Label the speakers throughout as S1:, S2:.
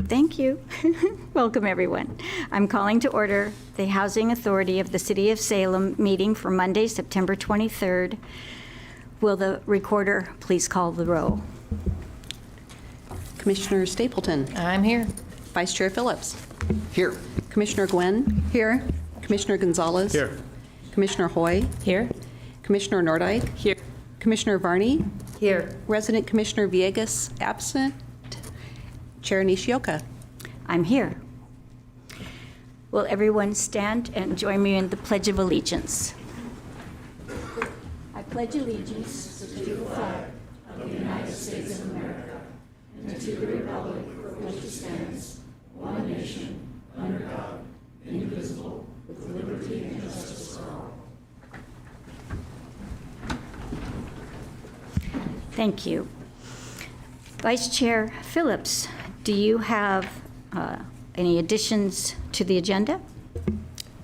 S1: Thank you. Welcome, everyone. I'm calling to order the Housing Authority of the City of Salem meeting for Monday, September 23rd. Will the recorder please call the roll?
S2: Commissioner Stapleton.
S3: I'm here.
S2: Vice Chair Phillips.
S4: Here.
S2: Commissioner Gwen.
S1: Here.
S2: Commissioner Gonzalez.
S4: Here.
S2: Commissioner Hoy.
S3: Here.
S2: Commissioner Nordike.
S3: Here.
S2: Commissioner Varney.
S3: Here.
S2: Resident Commissioner Villegas absent. Chair Nishioka.
S1: I'm here. Will everyone stand and join me in the Pledge of Allegiance? I pledge allegiance to the flag of the United States of America and to the republic for which it stands, one nation, under God, indivisible, with liberty and justice for all. Thank you. Vice Chair Phillips, do you have any additions to the agenda?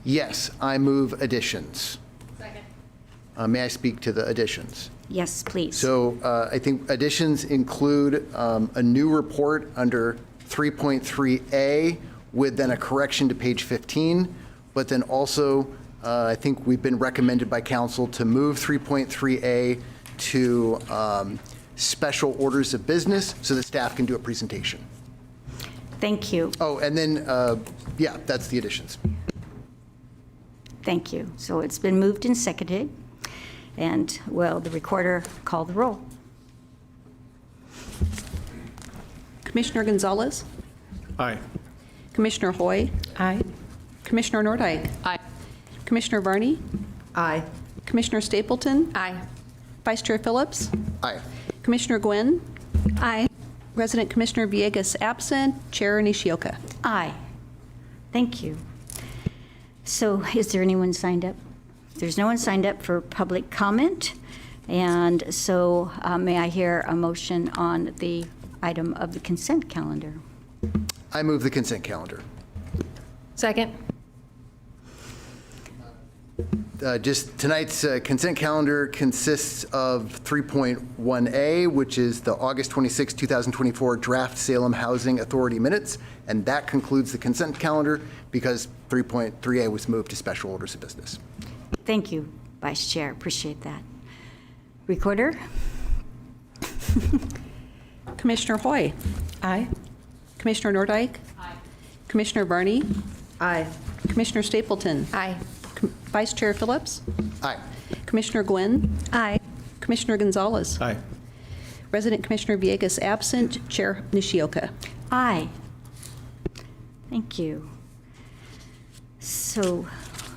S4: Yes, I move additions.
S3: Second.
S4: May I speak to the additions?
S1: Yes, please.
S4: So I think additions include a new report under 3.3A with then a correction to page 15, but then also I think we've been recommended by council to move 3.3A to special orders of business so that staff can do a presentation.
S1: Thank you.
S4: Oh, and then, yeah, that's the additions.
S1: Thank you. So it's been moved and seconded. And will the recorder call the roll?
S2: Commissioner Gonzalez.
S4: Aye.
S2: Commissioner Hoy.
S3: Aye.
S2: Commissioner Nordike.
S3: Aye.
S2: Commissioner Varney.
S3: Aye.
S2: Commissioner Stapleton.
S3: Aye.
S2: Vice Chair Phillips.
S4: Aye.
S2: Commissioner Gwen.
S1: Aye.
S2: Resident Commissioner Villegas absent. Chair Nishioka.
S1: Aye. Thank you. So is there anyone signed up? There's no one signed up for public comment. And so may I hear a motion on the item of the consent calendar?
S4: I move the consent calendar.
S3: Second.
S4: Just tonight's consent calendar consists of 3.1A, which is the August 26, 2024 draft Salem Housing Authority minutes, and that concludes the consent calendar because 3.3A was moved to special orders of business.
S1: Thank you, Vice Chair. Appreciate that. Recorder?
S2: Commissioner Hoy.
S3: Aye.
S2: Commissioner Nordike.
S3: Aye.
S2: Commissioner Varney.
S3: Aye.
S2: Commissioner Stapleton.
S3: Aye.
S2: Vice Chair Phillips.
S4: Aye.
S2: Commissioner Gwen.
S1: Aye.
S2: Commissioner Gonzalez.
S4: Aye.
S2: Resident Commissioner Villegas absent. Chair Nishioka.
S1: Aye. Thank you. So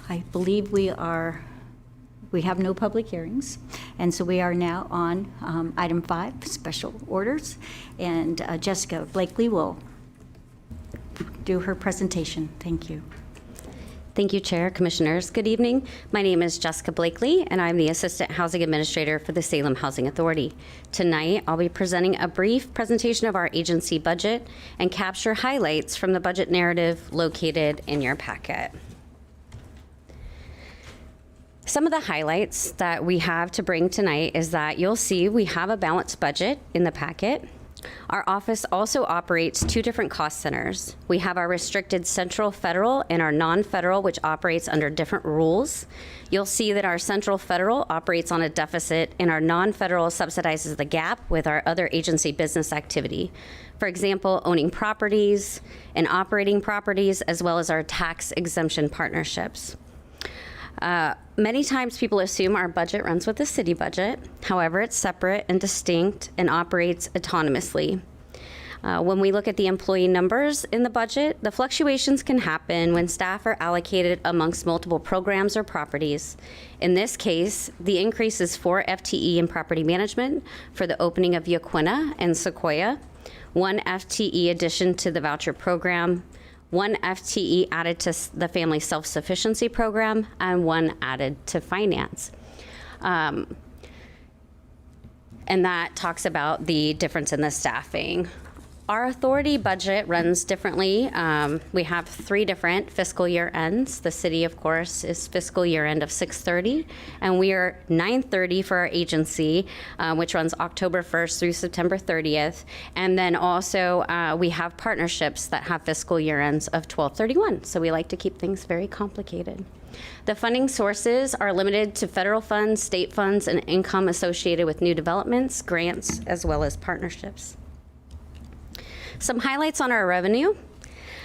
S1: I believe we have no public hearings. And so we are now on item 5, special orders. And Jessica Blakely will do her presentation. Thank you.
S5: Thank you, Chair, Commissioners. Good evening. My name is Jessica Blakely, and I'm the Assistant Housing Administrator for the Salem Housing Authority. Tonight, I'll be presenting a brief presentation of our agency budget and capture highlights from the budget narrative located in your packet. Some of the highlights that we have to bring tonight is that you'll see we have a balanced budget in the packet. Our office also operates 2 different cost centers. We have our restricted central federal and our non-federal, which operates under different rules. You'll see that our central federal operates on a deficit and our non-federal subsidizes the gap with our other agency business activity. For example, owning properties and operating properties, as well as our tax exemption partnerships. Many times people assume our budget runs with the city budget. However, it's separate and distinct and operates autonomously. When we look at the employee numbers in the budget, the fluctuations can happen when staff are allocated amongst multiple programs or properties. In this case, the increase is 4 FTE in property management for the opening of Yaquina and Sequoia, 1 FTE addition to the voucher program, 1 FTE added to the Family Self-Sufficiency Program, and 1 added to finance. And that talks about the difference in the staffing. Our authority budget runs differently. We have 3 different fiscal year ends. The city, of course, is fiscal year end of 6/30, and we are 9/30 for our agency, which runs October 1st through September 30th. And then also we have partnerships that have fiscal year ends of 12/31. So we like to keep things very complicated. The funding sources are limited to federal funds, state funds, and income associated with new developments, grants, as well as partnerships. Some highlights on our revenue.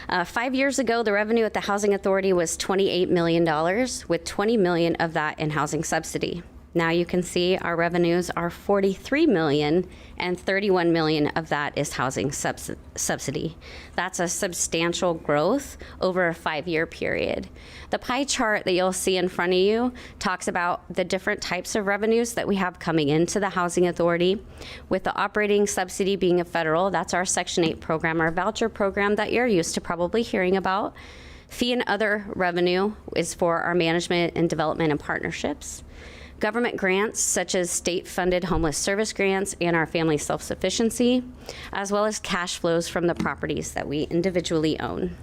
S5: 5 years ago, the revenue at the Housing Authority was $28 million, with $20 million of that in housing subsidy. Now you can see our revenues are $43 million, and $31 million of that is housing subsidy. That's a substantial growth over a 5-year period. The pie chart that you'll see in front of you talks about the different types of revenues that we have coming into the Housing Authority. With the operating subsidy being a federal, that's our Section 8 program, our voucher program that you're used to probably hearing about. Fee and other revenue is for our management and development and partnerships. Government grants, such as state-funded homeless service grants and our family self-sufficiency, as well as cash flows from the properties that we individually own.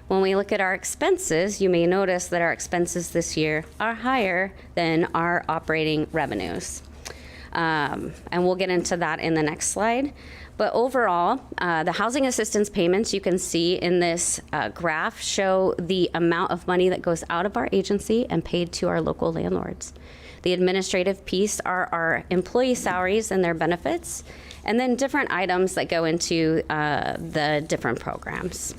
S5: When we look at our expenses, you may notice that our expenses this year are higher than our operating revenues. And we'll get into that in the next slide. But overall, the housing assistance payments you can see in this graph show the amount of money that goes out of our agency and paid to our local landlords. The administrative piece are our employee salaries and their benefits, and then different items that go into the different programs.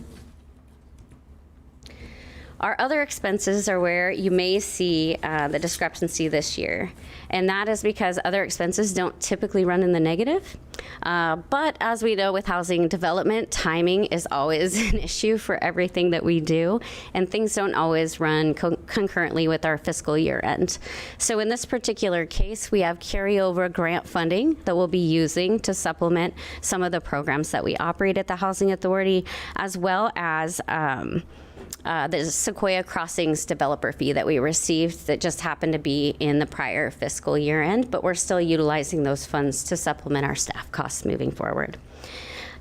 S5: Our other expenses are where you may see the discrepancy this year, and that is because other expenses don't typically run in the negative. But as we know with housing development, timing is always an issue for everything that we do, and things don't always run concurrently with our fiscal year end. So in this particular case, we have carryover grant funding that we'll be using to supplement some of the programs that we operate at the Housing Authority, as well as the Sequoia Crossings developer fee that we received that just happened to be in the prior fiscal year end, but we're still utilizing those funds to supplement our staff costs moving forward.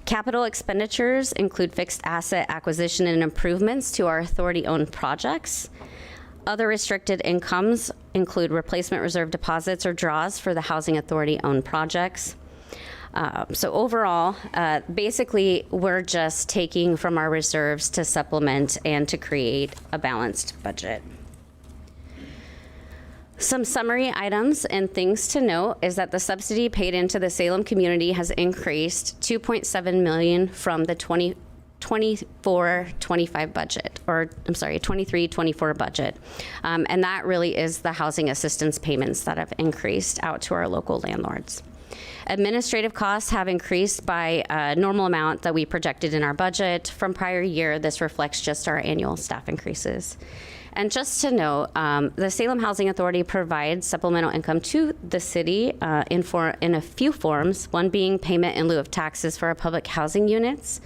S5: Capital expenditures include fixed asset acquisition and improvements to our authority-owned projects. Other restricted incomes include replacement reserve deposits or draws for the Housing Authority-owned projects. So overall, basically, we're just taking from our reserves to supplement and to create a balanced budget. Some summary items and things to note is that the subsidy paid into the Salem community has increased $2.7 million from the 24-25 budget, or I'm sorry, 23-24 budget. And that really is the housing assistance payments that have increased out to our local landlords. Administrative costs have increased by a normal amount that we projected in our budget. From prior year, this reflects just our annual staff increases. And just to note, the Salem Housing Authority provides supplemental income to the city in a few forms, one being payment in lieu of taxes for our public housing units,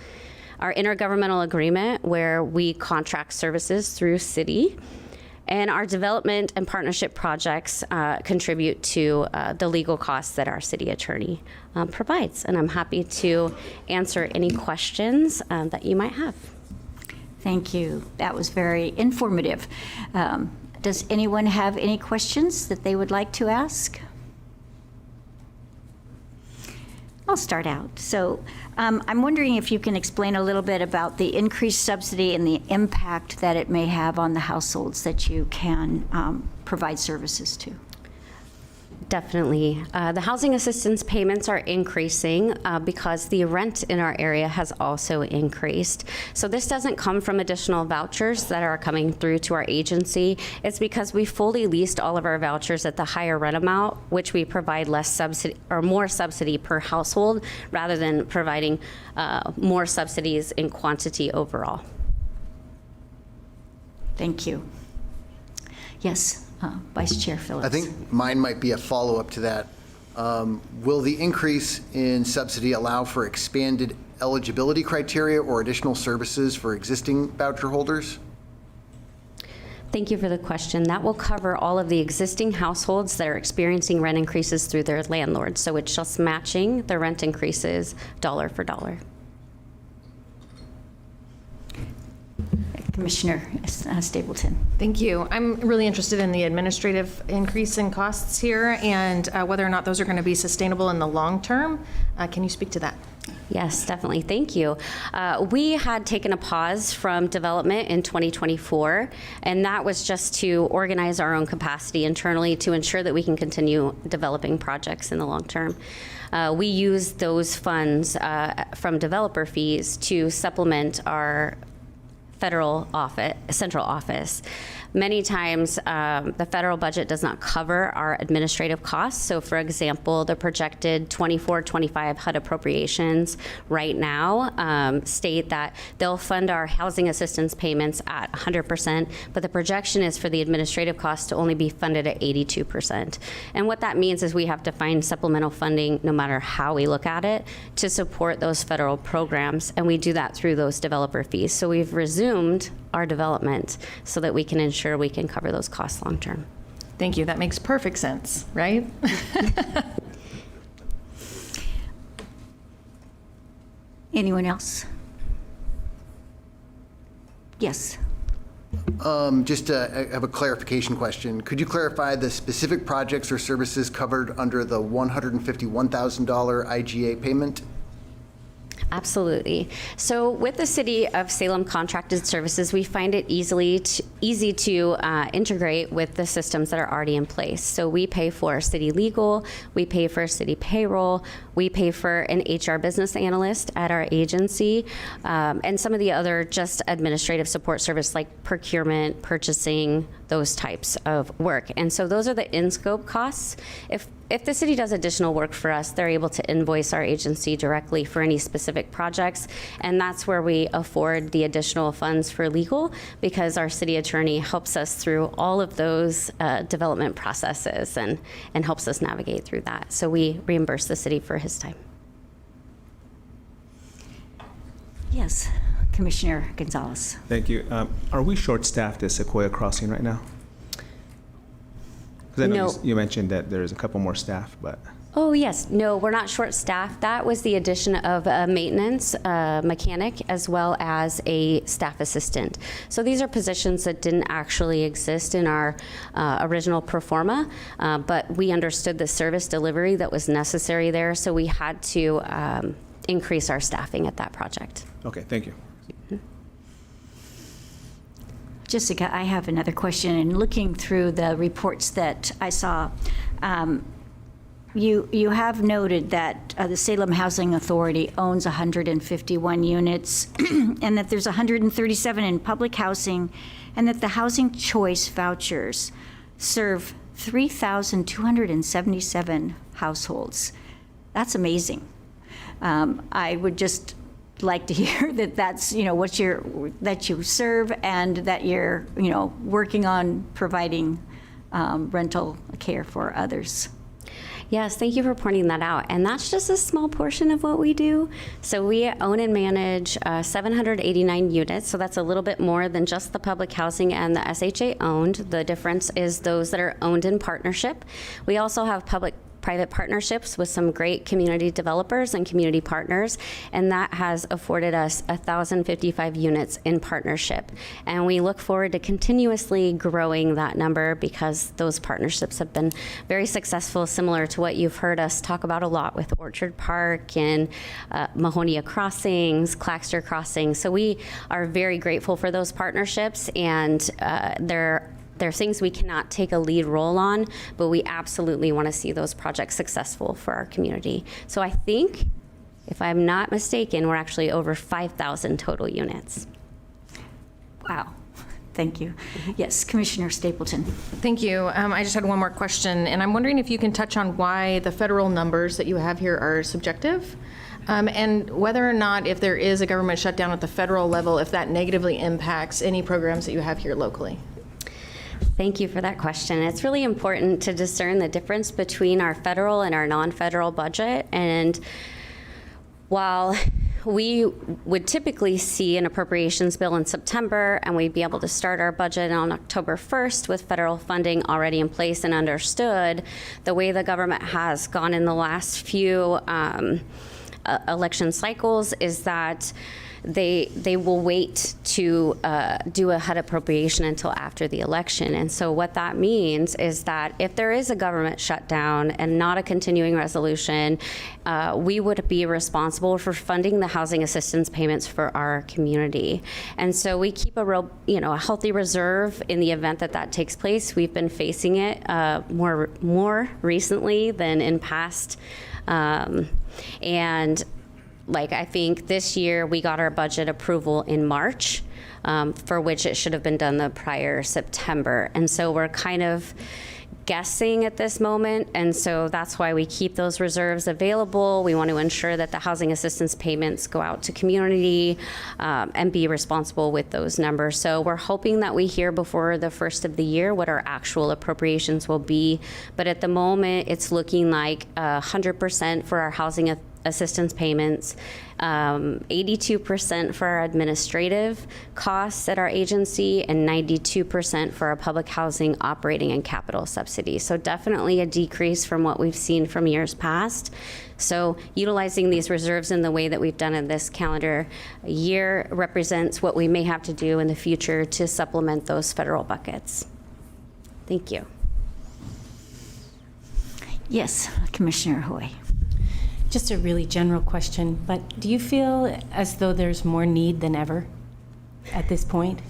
S5: our intergovernmental agreement where we contract services through city, and our development and partnership projects contribute to the legal costs that our city attorney provides. And I'm happy to answer any questions that you might have.
S1: Thank you. That was very informative. Does anyone have any questions that they would like to ask? I'll start out. So I'm wondering if you can explain a little bit about the increased subsidy and the impact that it may have on the households that you can provide services to.
S5: Definitely. The housing assistance payments are increasing because the rent in our area has also increased. So this doesn't come from additional vouchers that are coming through to our agency. It's because we fully leased all of our vouchers at the higher rent amount, which we provide less subsidy or more subsidy per household rather than providing more subsidies in quantity overall.
S1: Thank you. Yes. Vice Chair Phillips.
S4: I think mine might be a follow-up to that. Will the increase in subsidy allow for expanded eligibility criteria or additional services for existing voucher holders?
S5: Thank you for the question. That will cover all of the existing households that are experiencing rent increases through their landlords. So it's just matching the rent increases dollar for dollar.
S1: Commissioner Stapleton.
S3: Thank you. I'm really interested in the administrative increase in costs here and whether or not those are going to be sustainable in the long term. Can you speak to that?
S5: Yes, definitely. Thank you. We had taken a pause from development in 2024, and that was just to organize our own capacity internally to ensure that we can continue developing projects in the long term. We use those funds from developer fees to supplement our central office. Many times, the federal budget does not cover our administrative costs. So, for example, the projected 24-25 HUD appropriations right now state that they'll fund our housing assistance payments at 100%, but the projection is for the administrative costs to only be funded at 82%. And what that means is we have to find supplemental funding, no matter how we look at it, to support those federal programs, and we do that through those developer fees. So we've resumed our development so that we can ensure we can cover those costs long term.
S3: Thank you. That makes perfect sense, right?
S1: Anyone else? Yes.
S4: Just I have a clarification question. Could you clarify the specific projects or services covered under the $151,000 IGA payment?
S5: Absolutely. So with the City of Salem contracted services, we find it easy to integrate with the systems that are already in place. So we pay for city legal, we pay for city payroll, we pay for an HR business analyst at our agency, and some of the other just administrative support service like procurement, purchasing, those types of work. And so those are the in-scope costs. If the city does additional work for us, they're able to invoice our agency directly for any specific projects, and that's where we afford the additional funds for legal, because our city attorney helps us through all of those development processes and helps us navigate through that. So we reimburse the city for his time.
S1: Yes, Commissioner Gonzalez.
S6: Thank you. Are we short-staffed at Sequoia Crossing right now? Because I know
S5: No.
S6: you mentioned that there's a couple more staff, but...
S5: Oh, yes. No, we're not short-staffed. That was the addition of a maintenance mechanic as well as a staff assistant. So these are positions that didn't actually exist in our original pro forma, but we understood the service delivery that was necessary there, so we had to increase our staffing at that project.
S6: Okay, thank you.
S1: Jessica, I have another question. And looking through the reports that I saw, you have noted that the Salem Housing Authority owns 151 units, and that there's 137 in public housing, and that the housing choice vouchers serve 3,277 households. That's amazing. I would just like to hear that that's, that you serve and that you're, working on providing rental care for others.
S5: Yes, thank you for pointing that out. And that's just a small portion of what we do. So we own and manage 789 units. So that's a little bit more than just the public housing and the SHA owned. The difference is those that are owned in partnership. We also have public-private partnerships with some great community developers and community partners, and that has afforded us 1,055 units in partnership. And we look forward to continuously growing that number because those partnerships have been very successful, similar to what you've heard us talk about a lot with Orchard Park and Mahonia Crossings, Claxter Crossings. So we are very grateful for those partnerships, and they're things we cannot take a lead role on, but we absolutely want to see those projects successful for our community. So I think, if I'm not mistaken, we're actually over 5,000 total units.
S1: Wow. Thank you. Yes, Commissioner Stapleton.
S3: Thank you. I just had one more question, and I'm wondering if you can touch on why the federal numbers that you have here are subjective, and whether or not, if there is a government shutdown at the federal level, if that negatively impacts any programs that you have here locally.
S5: Thank you for that question. It's really important to discern the difference between our federal and our non-federal budget. And while we would typically see an appropriations bill in September, and we'd be able to start our budget on October 1st with federal funding already in place and understood. The way the government has gone in the last few election cycles is that they will wait to do a HUD appropriation until after the election. And so what that means is that if there is a government shutdown and not a continuing resolution, we would be responsible for funding the housing assistance payments for our community. And so we keep a healthy reserve in the event that that takes place. We've been facing it more recently than in past. And I think this year we got our budget approval in March, for which it should have been done the prior September. And so we're kind of guessing at this moment. And so that's why we keep those reserves available. We want to ensure that the housing assistance payments go out to community and be responsible with those numbers. So we're hoping that we hear before the first of the year what our actual appropriations will be. But at the moment, it's looking like 100% for our housing assistance payments, 82% for our administrative costs at our agency, and 92% for our public housing operating and capital subsidies. So definitely a decrease from what we've seen from years past. So utilizing these reserves in the way that we've done in this calendar year represents what we may have to do in the future to supplement those federal buckets. Thank you.
S1: Yes, Commissioner Hoy.
S7: Just a really general question, but do you feel as though there's more need than ever at this point?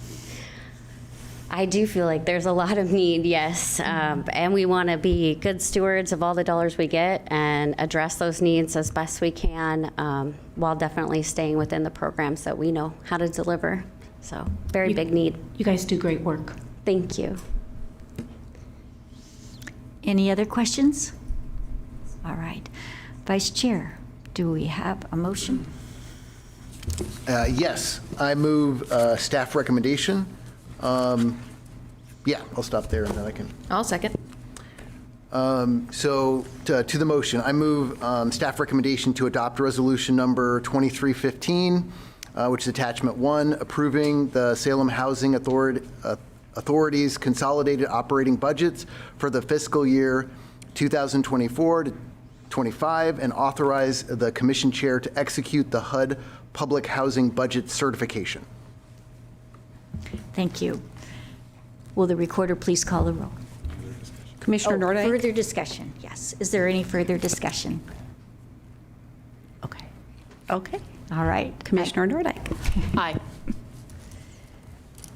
S5: I do feel like there's a lot of need, yes. And we want to be good stewards of all the dollars we get and address those needs as best we can, while definitely staying within the programs that we know how to deliver. So very big need.
S7: You guys do great work.
S5: Thank you.
S1: Any other questions? All right. Vice Chair, do we have a motion?
S4: Yes, I move staff recommendation. Yeah, I'll stop there and then I can.
S3: I'll second.
S4: So to the motion, I move staff recommendation to adopt resolution number 2315, which is attachment 1, approving the Salem Housing Authority's consolidated operating budgets for the fiscal year 2024 to 25, and authorize the commission chair to execute the HUD public housing budget certification.
S1: Thank you. Will the recorder please call the roll?
S2: Commissioner Nordyke?
S1: Further discussion, yes. Is there any further discussion?
S2: Okay. Okay.
S1: All right.
S2: Commissioner Nordyke?
S7: Aye.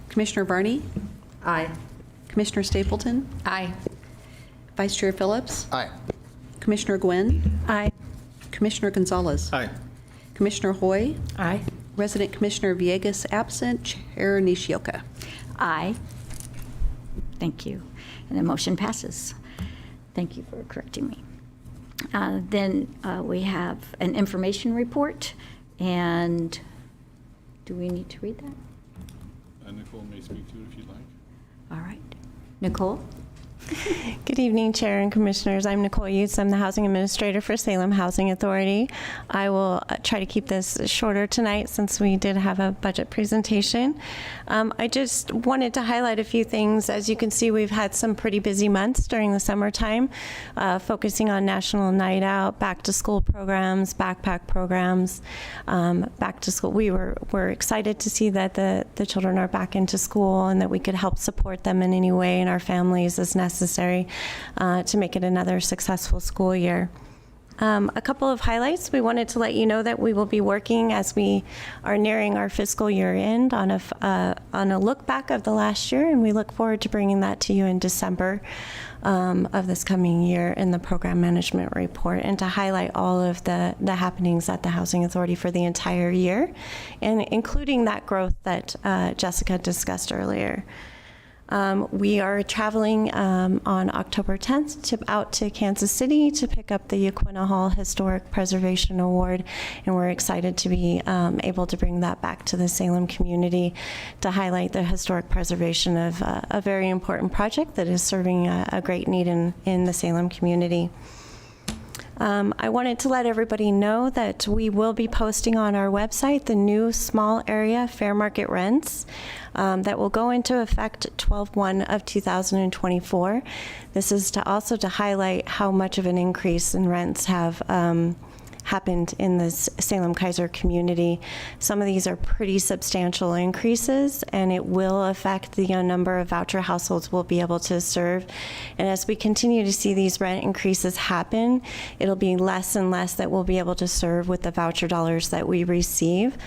S2: Commissioner Varney?
S7: Aye.
S2: Commissioner Stapleton?
S3: Aye.
S2: Vice Chair Phillips?
S4: Aye.
S2: Commissioner Gwynn?
S7: Aye.
S2: Commissioner Gonzalez?
S6: Aye.
S2: Commissioner Hoy?
S7: Aye.
S2: Resident Commissioner Villegas absent. Chair Nishioka?
S1: Aye. Thank you. And the motion passes. Thank you for correcting me. Then we have an information report, and do we need to read that?
S8: Nicole may speak to it if you'd like.
S1: All right. Nicole?
S9: Good evening, Chair and Commissioners. I'm Nicole Yates. I'm the Housing Administrator for Salem Housing Authority. I will try to keep this shorter tonight since we did have a budget presentation. I just wanted to highlight a few things. As you can see, we've had some pretty busy months during the summertime, focusing on National Night Out, back to school programs, backpack programs, back to school. We're excited to see that the children are back into school and that we could help support them in any way and our families as necessary to make it another successful school year. A couple of highlights. We wanted to let you know that we will be working as we are nearing our fiscal year end on a look back of the last year, and we look forward to bringing that to you in December of this coming year in the program management report, and to highlight all of the happenings at the Housing Authority for the entire year, and including that growth that Jessica discussed earlier. We are traveling on October 10th out to Kansas City to pick up the Yaquina Hall Historic Preservation Award, and we're excited to be able to bring that back to the Salem community to highlight the historic preservation of a very important project that is serving a great need in the Salem community. I wanted to let everybody know that we will be posting on our website the new small area fair market rents that will go into effect 12/1 of 2024. This is to highlight how much of an increase in rents have happened in this Salem-Keizer community. Some of these are pretty substantial increases, and it will affect the number of voucher households we'll be able to serve. And as we continue to see these rent increases happen, it'll be less and less that we'll be able to serve with the voucher dollars that we receive.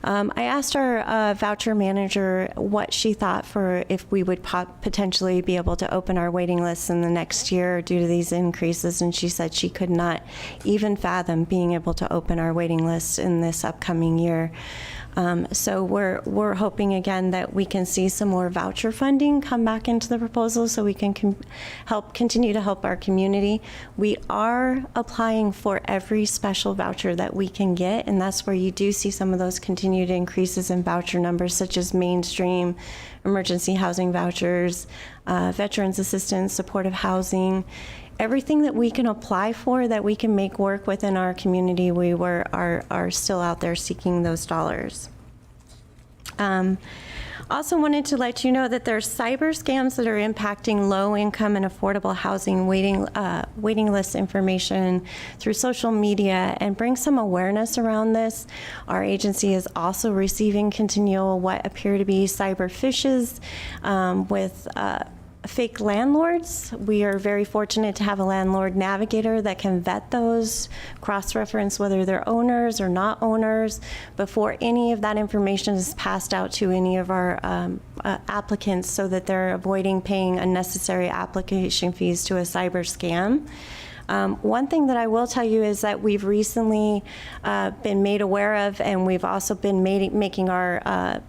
S9: I asked our voucher manager what she thought for if we would potentially be able to open our waiting lists in the next year due to these increases, and she said she could not even fathom being able to open our waiting list in this upcoming year. So we're hoping again that we can see some more voucher funding come back into the proposal so we can continue to help our community. We are applying for every special voucher that we can get, and that's where you do see some of those continued increases in voucher numbers, such as mainstream, emergency housing vouchers, veterans assistance, supportive housing. Everything that we can apply for that we can make work within our community, we are still out there seeking those dollars. Also wanted to let you know that there's cyber scams that are impacting low-income and affordable housing waiting list information through social media, and bring some awareness around this. Our agency is also receiving continual what appear to be cyber phishes with fake landlords. We are very fortunate to have a landlord navigator that can vet those, cross-reference whether they're owners or not owners before any of that information is passed out to any of our applicants, so that they're avoiding paying unnecessary application fees to a cyber scam. One thing that I will tell you is that we've recently been made aware of, and we've also been making our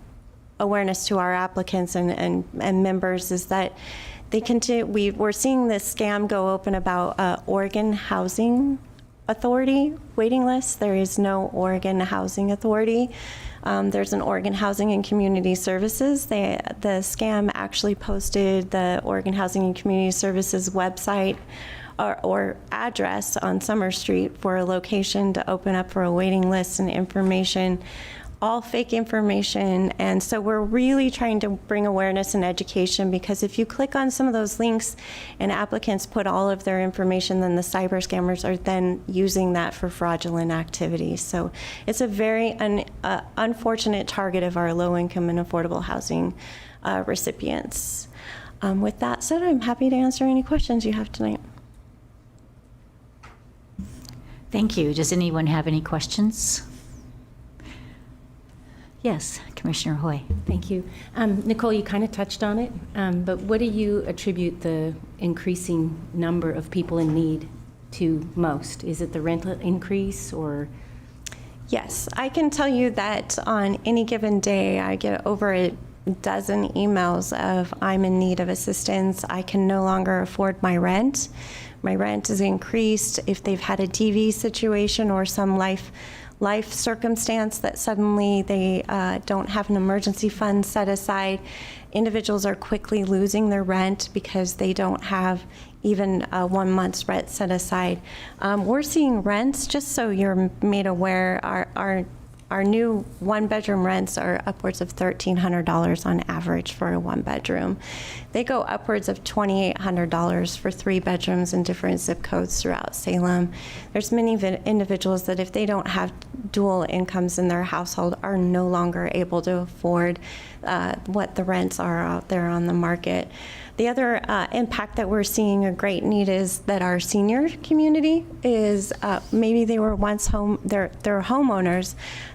S9: awareness to our applicants and members, is that we're seeing this scam go open about Oregon Housing Authority waiting list. There is no Oregon Housing Authority. There's an Oregon Housing and Community Services. The scam actually posted the Oregon Housing and Community Services website or address on Summer Street for a location to open up for a waiting list and information. All fake information. And so we're really trying to bring awareness and education, because if you click on some of those links and applicants put all of their information, then the cyber scammers are then using that for fraudulent activities. So it's a very unfortunate target of our low-income and affordable housing recipients. With that said, I'm happy to answer any questions you have tonight.
S1: Thank you. Does anyone have any questions? Yes, Commissioner Hoy.
S7: Thank you. Nicole, you kind of touched on it, but what do you attribute the increasing number of people in need to most? Is it the rental increase, or?
S9: Yes, I can tell you that on any given day, I get over a dozen emails of I'm in need of assistance. I can no longer afford my rent. My rent is increased. If they've had a DV situation or some life circumstance that suddenly they don't have an emergency fund set aside, individuals are quickly losing their rent because they don't have even 1 month's rent set aside. We're seeing rents, just so you're made aware, our new one-bedroom rents are upwards of $1,300 on average for a one-bedroom. They go upwards of $2,800 for 3 bedrooms in different zip codes throughout Salem. There's many individuals that if they don't have dual incomes in their household are no longer able to afford what the rents are out there on the market. The other impact that we're seeing, a great need, is that our senior community is maybe they were once they're homeowners.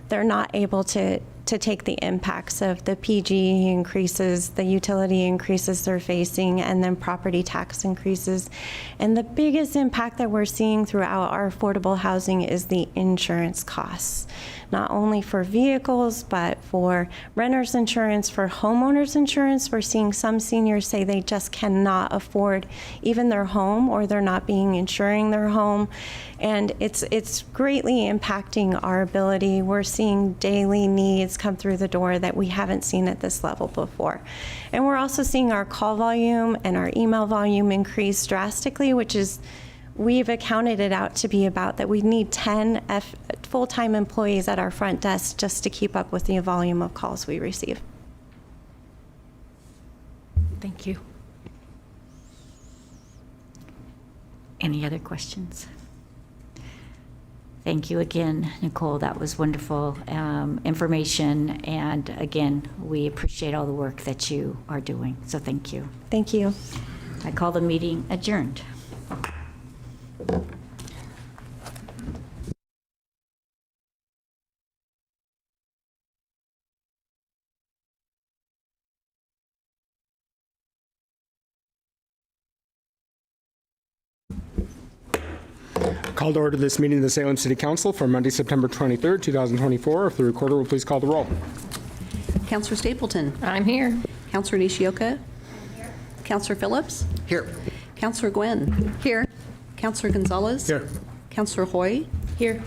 S9: They're not able to take the impacts of the PG increases, the utility increases they're facing, and then property tax increases. And the biggest impact that we're seeing throughout our affordable housing is the insurance costs, not only for vehicles, but for renters insurance, for homeowners insurance. We're seeing some seniors say they just cannot afford even their home, or they're not being insuring their home. And it's greatly impacting our ability. We're seeing daily needs come through the door that we haven't seen at this level before. And we're also seeing our call volume and our email volume increase drastically, which is we've accounted it out to be about that we need 10 full-time employees at our front desk just to keep up with the volume of calls we receive.
S7: Thank you.
S1: Any other questions? Thank you again, Nicole. That was wonderful information. And again, we appreciate all the work that you are doing. So thank you.
S9: Thank you.
S1: I call the meeting adjourned.
S8: Call to order this meeting of the Salem City Council for Monday, September 23rd, 2024. If the recorder will please call the roll.
S2: Counselor Stapleton.
S3: I'm here.
S2: Counselor Nishioka. Counselor Phillips.
S4: Here.
S2: Counselor Gwynn. Here. Counselor Gonzalez.
S8: Here.
S2: Counselor Hoy.
S7: Here.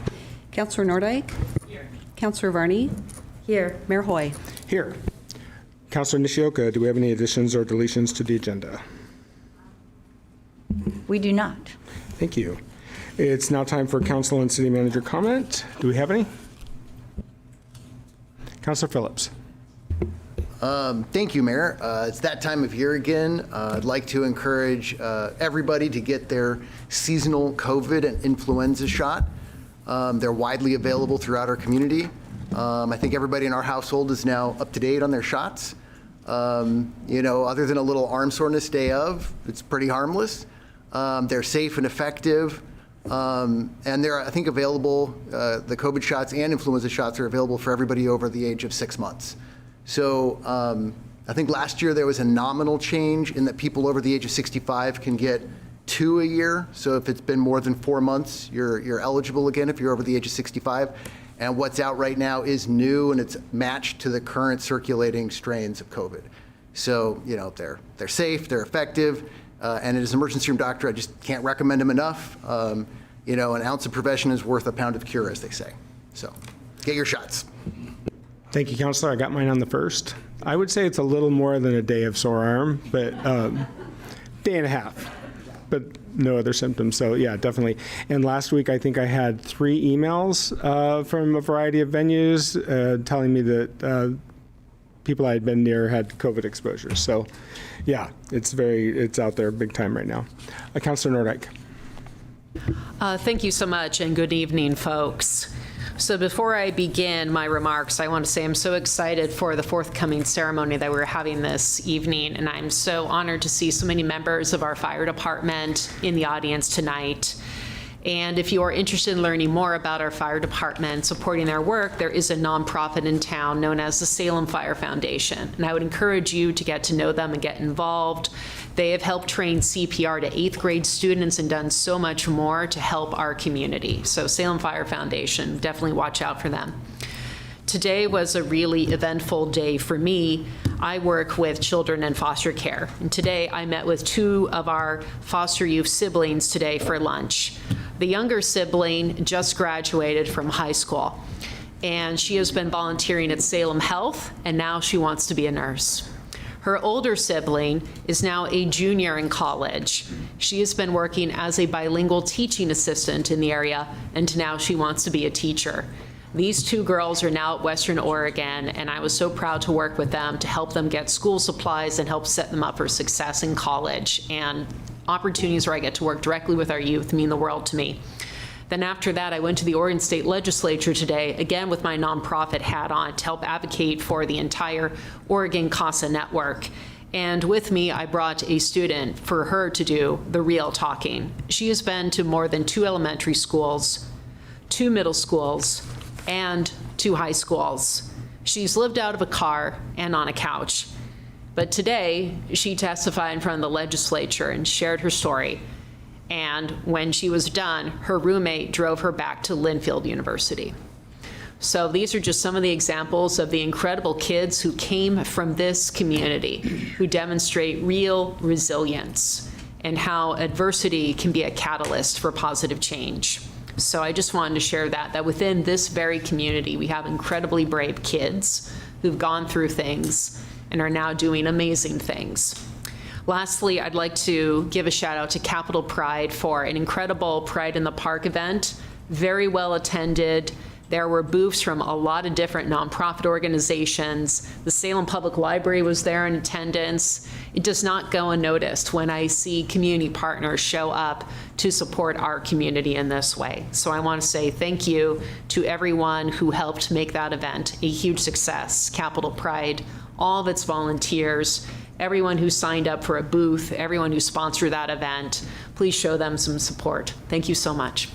S2: Counselor Nordike. Here. Counselor Varney.
S7: Here.
S2: Mayor Hoy.
S8: Here. Councilor Nishioka, do we have any additions or deletions to the agenda?
S1: We do not.
S8: Thank you. It's now time for council and city manager comment. Do we have any? Councilor Phillips.
S4: Thank you, Mayor. It's that time of year again. I'd like to encourage everybody to get their seasonal COVID and influenza shot. They're widely available throughout our community. I think everybody in our household is now up to date on their shots. You know, other than a little arm soreness day of, it's pretty harmless. They're safe and effective. And they're, I think, available, the COVID shots and influenza shots are available for everybody over the age of 6 months. So I think last year there was a nominal change in that people over the age of 65 can get 2 a year. So if it's been more than 4 months, you're eligible again if you're over the age of 65. And what's out right now is new, and it's matched to the current circulating strains of COVID. So, you know, they're safe, they're effective. And as an emergency room doctor, I just can't recommend them enough. You know, an ounce of prevention is worth a pound of cure, as they say. So get your shots.
S8: Thank you, Councilor. I got mine on the first. I would say it's a little more than a day of sore arm, but day and a half, but no other symptoms. So yeah, definitely. And last week, I think I had 3 emails from a variety of venues telling me that people I had been near had COVID exposure. So yeah, it's out there big time right now. Councilor Nordike.
S10: Thank you so much, and good evening, folks. So before I begin my remarks, I want to say I'm so excited for the forthcoming ceremony that we're having this evening, and I'm so honored to see so many members of our fire department in the audience tonight. And if you are interested in learning more about our fire department, supporting their work, there is a nonprofit in town known as the Salem Fire Foundation. And I would encourage you to get to know them and get involved. They have helped train CPR to 8th grade students and done so much more to help our community. So Salem Fire Foundation, definitely watch out for them. Today was a really eventful day for me. I work with children in foster care. And today I met with 2 of our foster youth siblings today for lunch. The younger sibling just graduated from high school, and she has been volunteering at Salem Health, and now she wants to be a nurse. Her older sibling is now a junior in college. She has been working as a bilingual teaching assistant in the area, and now she wants to be a teacher. These 2 girls are now at Western Oregon, and I was so proud to work with them to help them get school supplies and help set them up for success in college. And opportunities where I get to work directly with our youth mean the world to me. Then after that, I went to the Oregon State Legislature today, again with my nonprofit hat on, to help advocate for the entire Oregon CASA network. And with me, I brought a student for her to do the real talking. She has been to more than 2 elementary schools, 2 middle schools, and 2 high schools. She's lived out of a car and on a couch. But today, she testified in front of the legislature and shared her story. And when she was done, her roommate drove her back to Linfield University. So these are just some of the examples of the incredible kids who came from this community, who demonstrate real resilience and how adversity can be a catalyst for positive change. So I just wanted to share that within this very community, we have incredibly brave kids who've gone through things and are now doing amazing things. Lastly, I'd like to give a shout out to Capital Pride for an incredible Pride in the Park event, very well attended. There were booths from a lot of different nonprofit organizations. The Salem Public Library was there in attendance. It does not go unnoticed when I see community partners show up to support our community in this way. So I want to say thank you to everyone who helped make that event a huge success. Capital Pride, all of its volunteers, everyone who signed up for a booth, everyone who sponsored that event. Please show them some support. Thank you so much.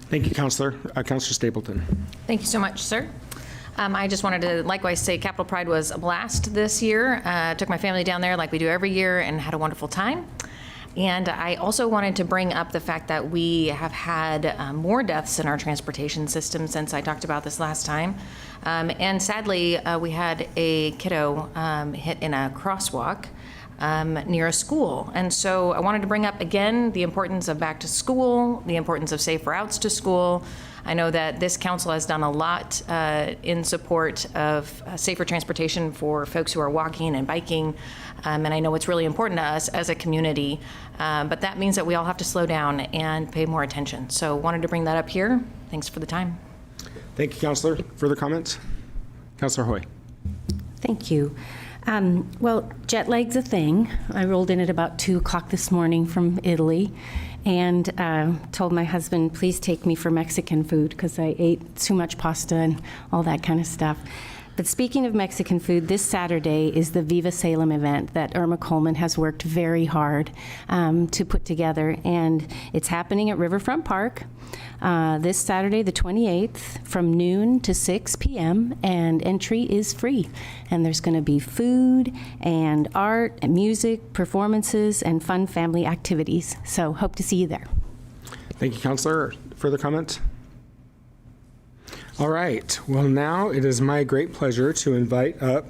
S8: Thank you, Councilor. Councilor Stapleton.
S3: Thank you so much, sir. I just wanted to likewise say Capital Pride was a blast this year. Took my family down there like we do every year and had a wonderful time. And I also wanted to bring up the fact that we have had more deaths in our transportation system since I talked about this last time. And sadly, we had a kiddo hit in a crosswalk near a school. And so I wanted to bring up again the importance of back to school, the importance of safe routes to school. I know that this council has done a lot in support of safer transportation for folks who are walking and biking. And I know it's really important to us as a community, but that means that we all have to slow down and pay more attention. So wanted to bring that up here. Thanks for the time.
S8: Thank you, Councilor. Further comments? Councilor Hoy.
S7: Thank you. Well, jet lag's a thing. I rolled in at about 2 o'clock this morning from Italy and told my husband, please take me for Mexican food because I ate too much pasta and all that kind of stuff. But speaking of Mexican food, this Saturday is the Viva Salem event that Irma Coleman has worked very hard to put together, and it's happening at Riverfront Park this Saturday, the 28th, from noon to 6 p.m., and entry is free. And there's going to be food and art and music, performances, and fun family activities. So hope to see you there.
S8: Thank you, Councilor. Further comments? All right. Well, now it is my great pleasure to invite up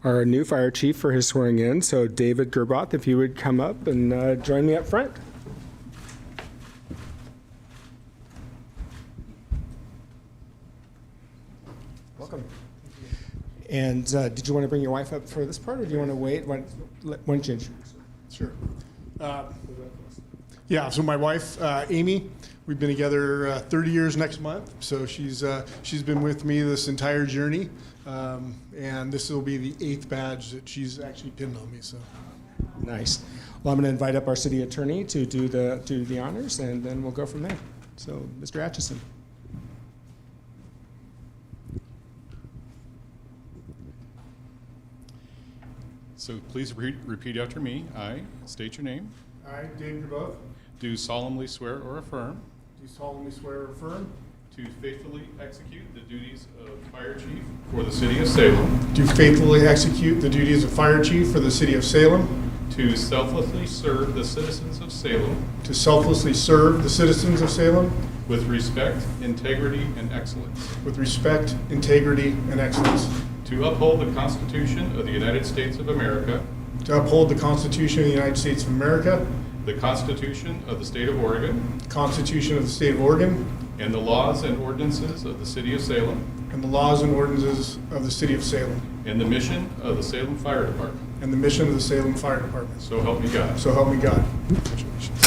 S8: our new fire chief for his swearing in. So David GERBOTH, if you would come up and join me up front. Welcome. And did you want to bring your wife up for this part, or do you want to wait? Why don't you introduce her?
S11: Sure. Yeah, so my wife, Amy, we've been together 30 years next month, so she's been with me this entire journey, and this will be the 8th badge that she's actually pinned on me. So
S8: nice. Well, I'm going to invite up our city attorney to do the honors, and then we'll go from there. So, Mr. Atchison.
S12: So please repeat after me. I state your name.
S11: I, David GERBOTH,
S12: Do solemnly swear or affirm
S11: do solemnly swear or affirm
S12: to faithfully execute the duties of Fire Chief for the City of Salem,
S11: to faithfully execute the duties of Fire Chief for the City of Salem,
S12: to selflessly serve the citizens of Salem
S11: to selflessly serve the citizens of Salem
S12: with respect, integrity, and excellence,
S11: with respect, integrity, and excellence,
S12: to uphold the Constitution of the United States of America,
S11: to uphold the Constitution of the United States of America,
S12: the Constitution of the State of Oregon,
S11: the Constitution of the State of Oregon,
S12: and the laws and ordinances of the City of Salem,
S11: and the laws and ordinances of the City of Salem,
S12: and the mission of the Salem Fire Department.
S11: and the mission of the Salem Fire Department.
S12: So help me God.
S11: So help me God. Congratulations.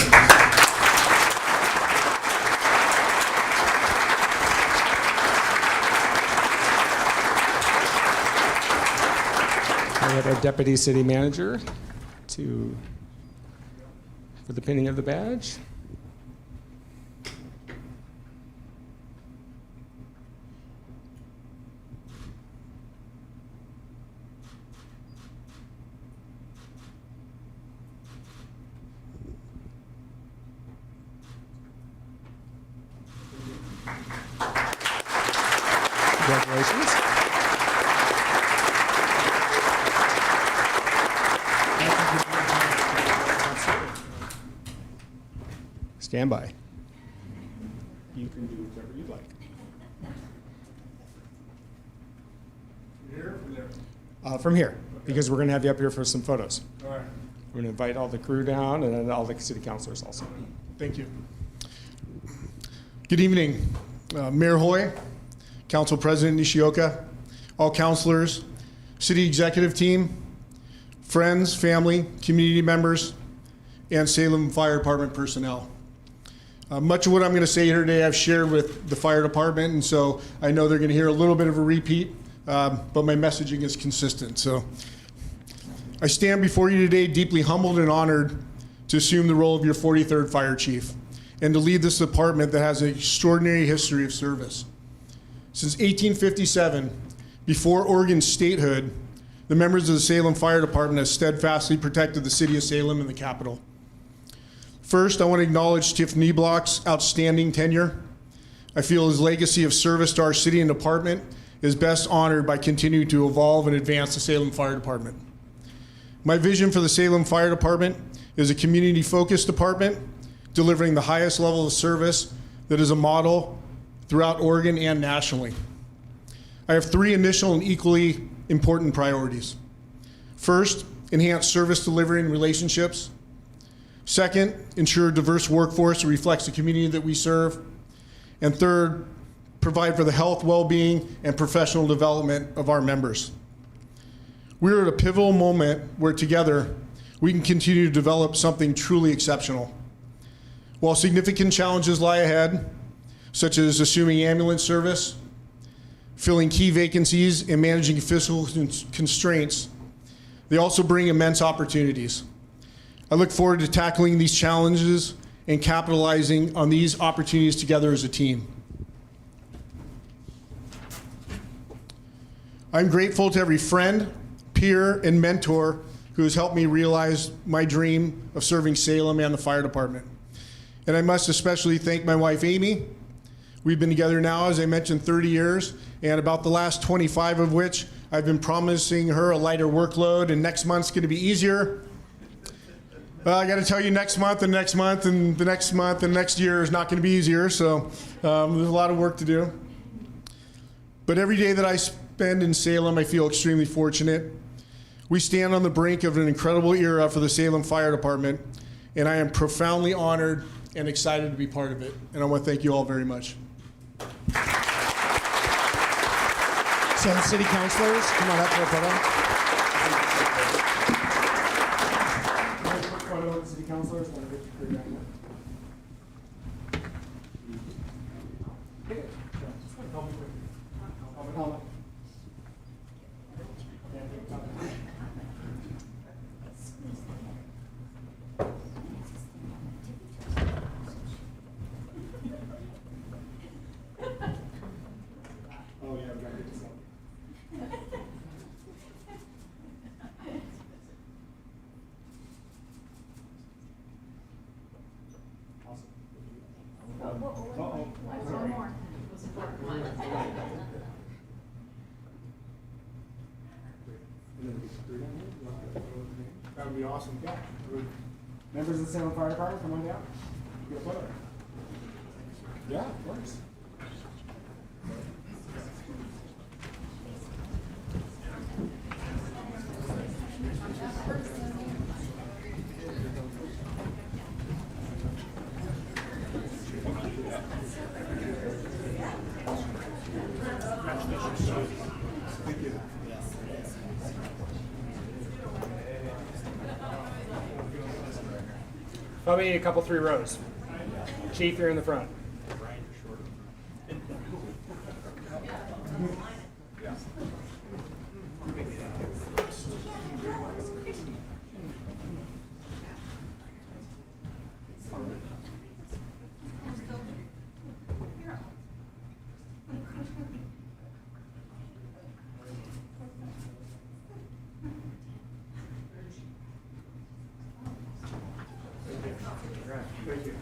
S8: I have our deputy city manager for the pinning of the badge. Congratulations. Stand by. You can do whatever you'd like.
S11: Here or from there?
S8: From here, because we're going to have you up here for some photos.
S11: All right.
S8: We're going to invite all the crew down and then all the city councilors also.
S11: Thank you. Good evening, Mayor Hoy, Council President Nishioka, all councilors, city executive team, friends, family, community members, and Salem Fire Department personnel. Much of what I'm going to say here today I've shared with the fire department, and so I know they're going to hear a little bit of a repeat, but my messaging is consistent. So I stand before you today deeply humbled and honored to assume the role of your 43rd Fire Chief and to lead this department that has an extraordinary history of service. Since 1857, before Oregon's statehood, the members of the Salem Fire Department have steadfastly protected the city of Salem and the capital. First, I want to acknowledge Chief Nieblock's outstanding tenure. I feel his legacy of service to our city and department is best honored by continuing to evolve and advance the Salem Fire Department. My vision for the Salem Fire Department is a community-focused department delivering the highest level of service that is a model throughout Oregon and nationally. I have three initial and equally important priorities. First, enhance service delivery and relationships. Second, ensure a diverse workforce that reflects the community that we serve. And third, provide for the health, well-being, and professional development of our members. We're at a pivotal moment where together we can continue to develop something truly exceptional. While significant challenges lie ahead, such as assuming ambulance service, filling key vacancies, and managing fiscal constraints, they also bring immense opportunities. I look forward to tackling these challenges and capitalizing on these opportunities together as a team. I'm grateful to every friend, peer, and mentor who has helped me realize my dream of serving Salem and the fire department. And I must especially thank my wife, Amy. We've been together now, as I mentioned, 30 years, and about the last 25 of which I've been promising her a lighter workload, and next month's going to be easier. I got to tell you, next month and next month and the next month and next year is not going to be easier, so there's a lot of work to do. But every day that I spend in Salem, I feel extremely fortunate. We stand on the brink of an incredible era for the Salem Fire Department, and I am profoundly honored and excited to be part of it. And I want to thank you all very much.
S13: Salem City Councilors, come on up for a photo. City Councilors, want to get you down here. Oh yeah, we got to get this up. That would be awesome. Yeah. Members of the Salem Fire Department, come on down. Get a photo. Yeah, of course. Thank you. Probably a couple, 3 rows. Chief, you're in the front. Thank you.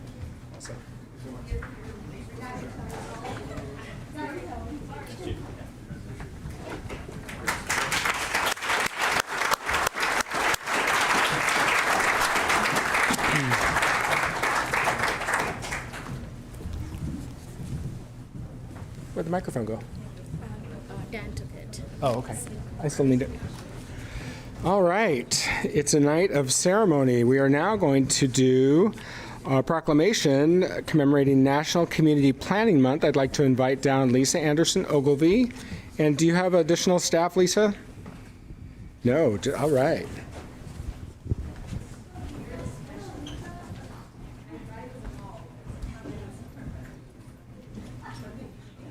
S13: Awesome. Thank you so much. Where'd the microphone go?
S14: Dan took it.
S13: Oh, okay. I still need it. All right. It's a night of ceremony. We are now going to do a proclamation commemorating National Community Planning Month. I'd like to invite down Lisa Anderson Ogilvie. And do you have additional staff, Lisa? No. All right.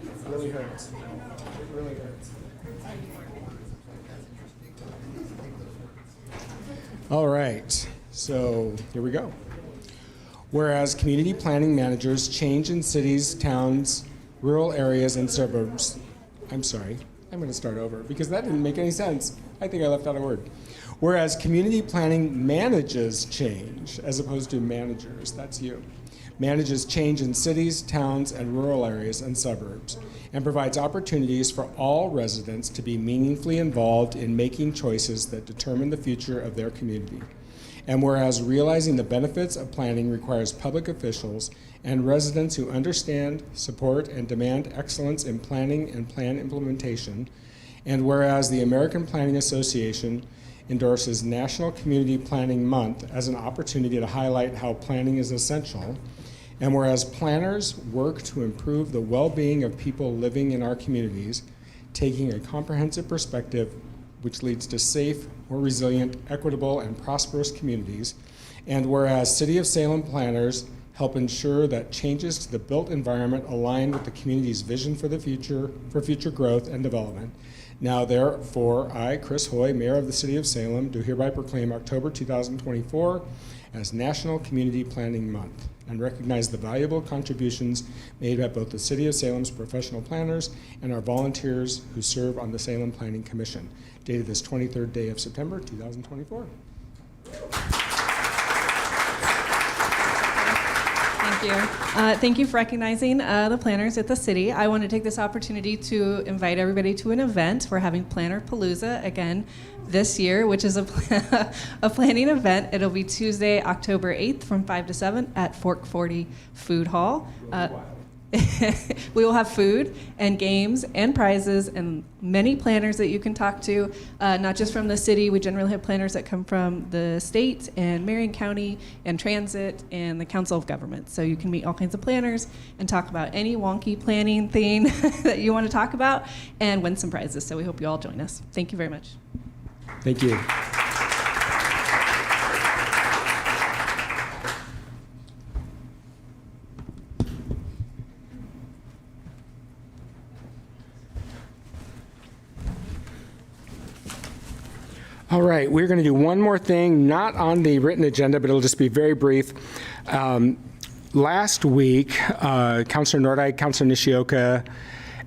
S13: It really hurts. It really hurts. All right, so here we go. Whereas community planning managers change in cities, towns, rural areas, and suburbs. I'm sorry, I'm going to start over because that didn't make any sense. I think I left out a word. Whereas community planning manages change as opposed to managers, that's you, manages change in cities, towns, and rural areas and suburbs, and provides opportunities for all residents to be meaningfully involved in making choices that determine the future of their community. And whereas realizing the benefits of planning requires public officials and residents who understand, support, and demand excellence in planning and plan implementation, and whereas the American Planning Association endorses National Community Planning Month as an opportunity to highlight how planning is essential, and whereas planners work to improve the well-being of people living in our communities, taking a comprehensive perspective which leads to safe, more resilient, equitable, and prosperous communities, and whereas City of Salem planners help ensure that changes to the built environment align with the community's vision for the future, for future growth and development. Now therefore, I, Chris Hoy, Mayor of the City of Salem, do hereby proclaim October 2024 as National Community Planning Month and recognize the valuable contributions made by both the City of Salem's professional planners and our volunteers who serve on the Salem Planning Commission, dated this 23rd day of September 2024.
S15: Thank you. Thank you for recognizing the planners at the city. I want to take this opportunity to invite everybody to an event. We're having Planner Palooza again this year, which is a planning event. It'll be Tuesday, October 8th from 5 to 7 at Fork 40 Food Hall. We will have food and games and prizes and many planners that you can talk to, not just from the city. We generally have planners that come from the state and Marion County and Transit and the Council of Governments. So you can meet all kinds of planners and talk about any wonky planning thing that you want to talk about and win some prizes. So we hope you all join us. Thank you very much.
S13: Thank you. All right, we're going to do one more thing, not on the written agenda, but it'll just be very brief. Last week, Councilor Nordike, Councilor Nishioka,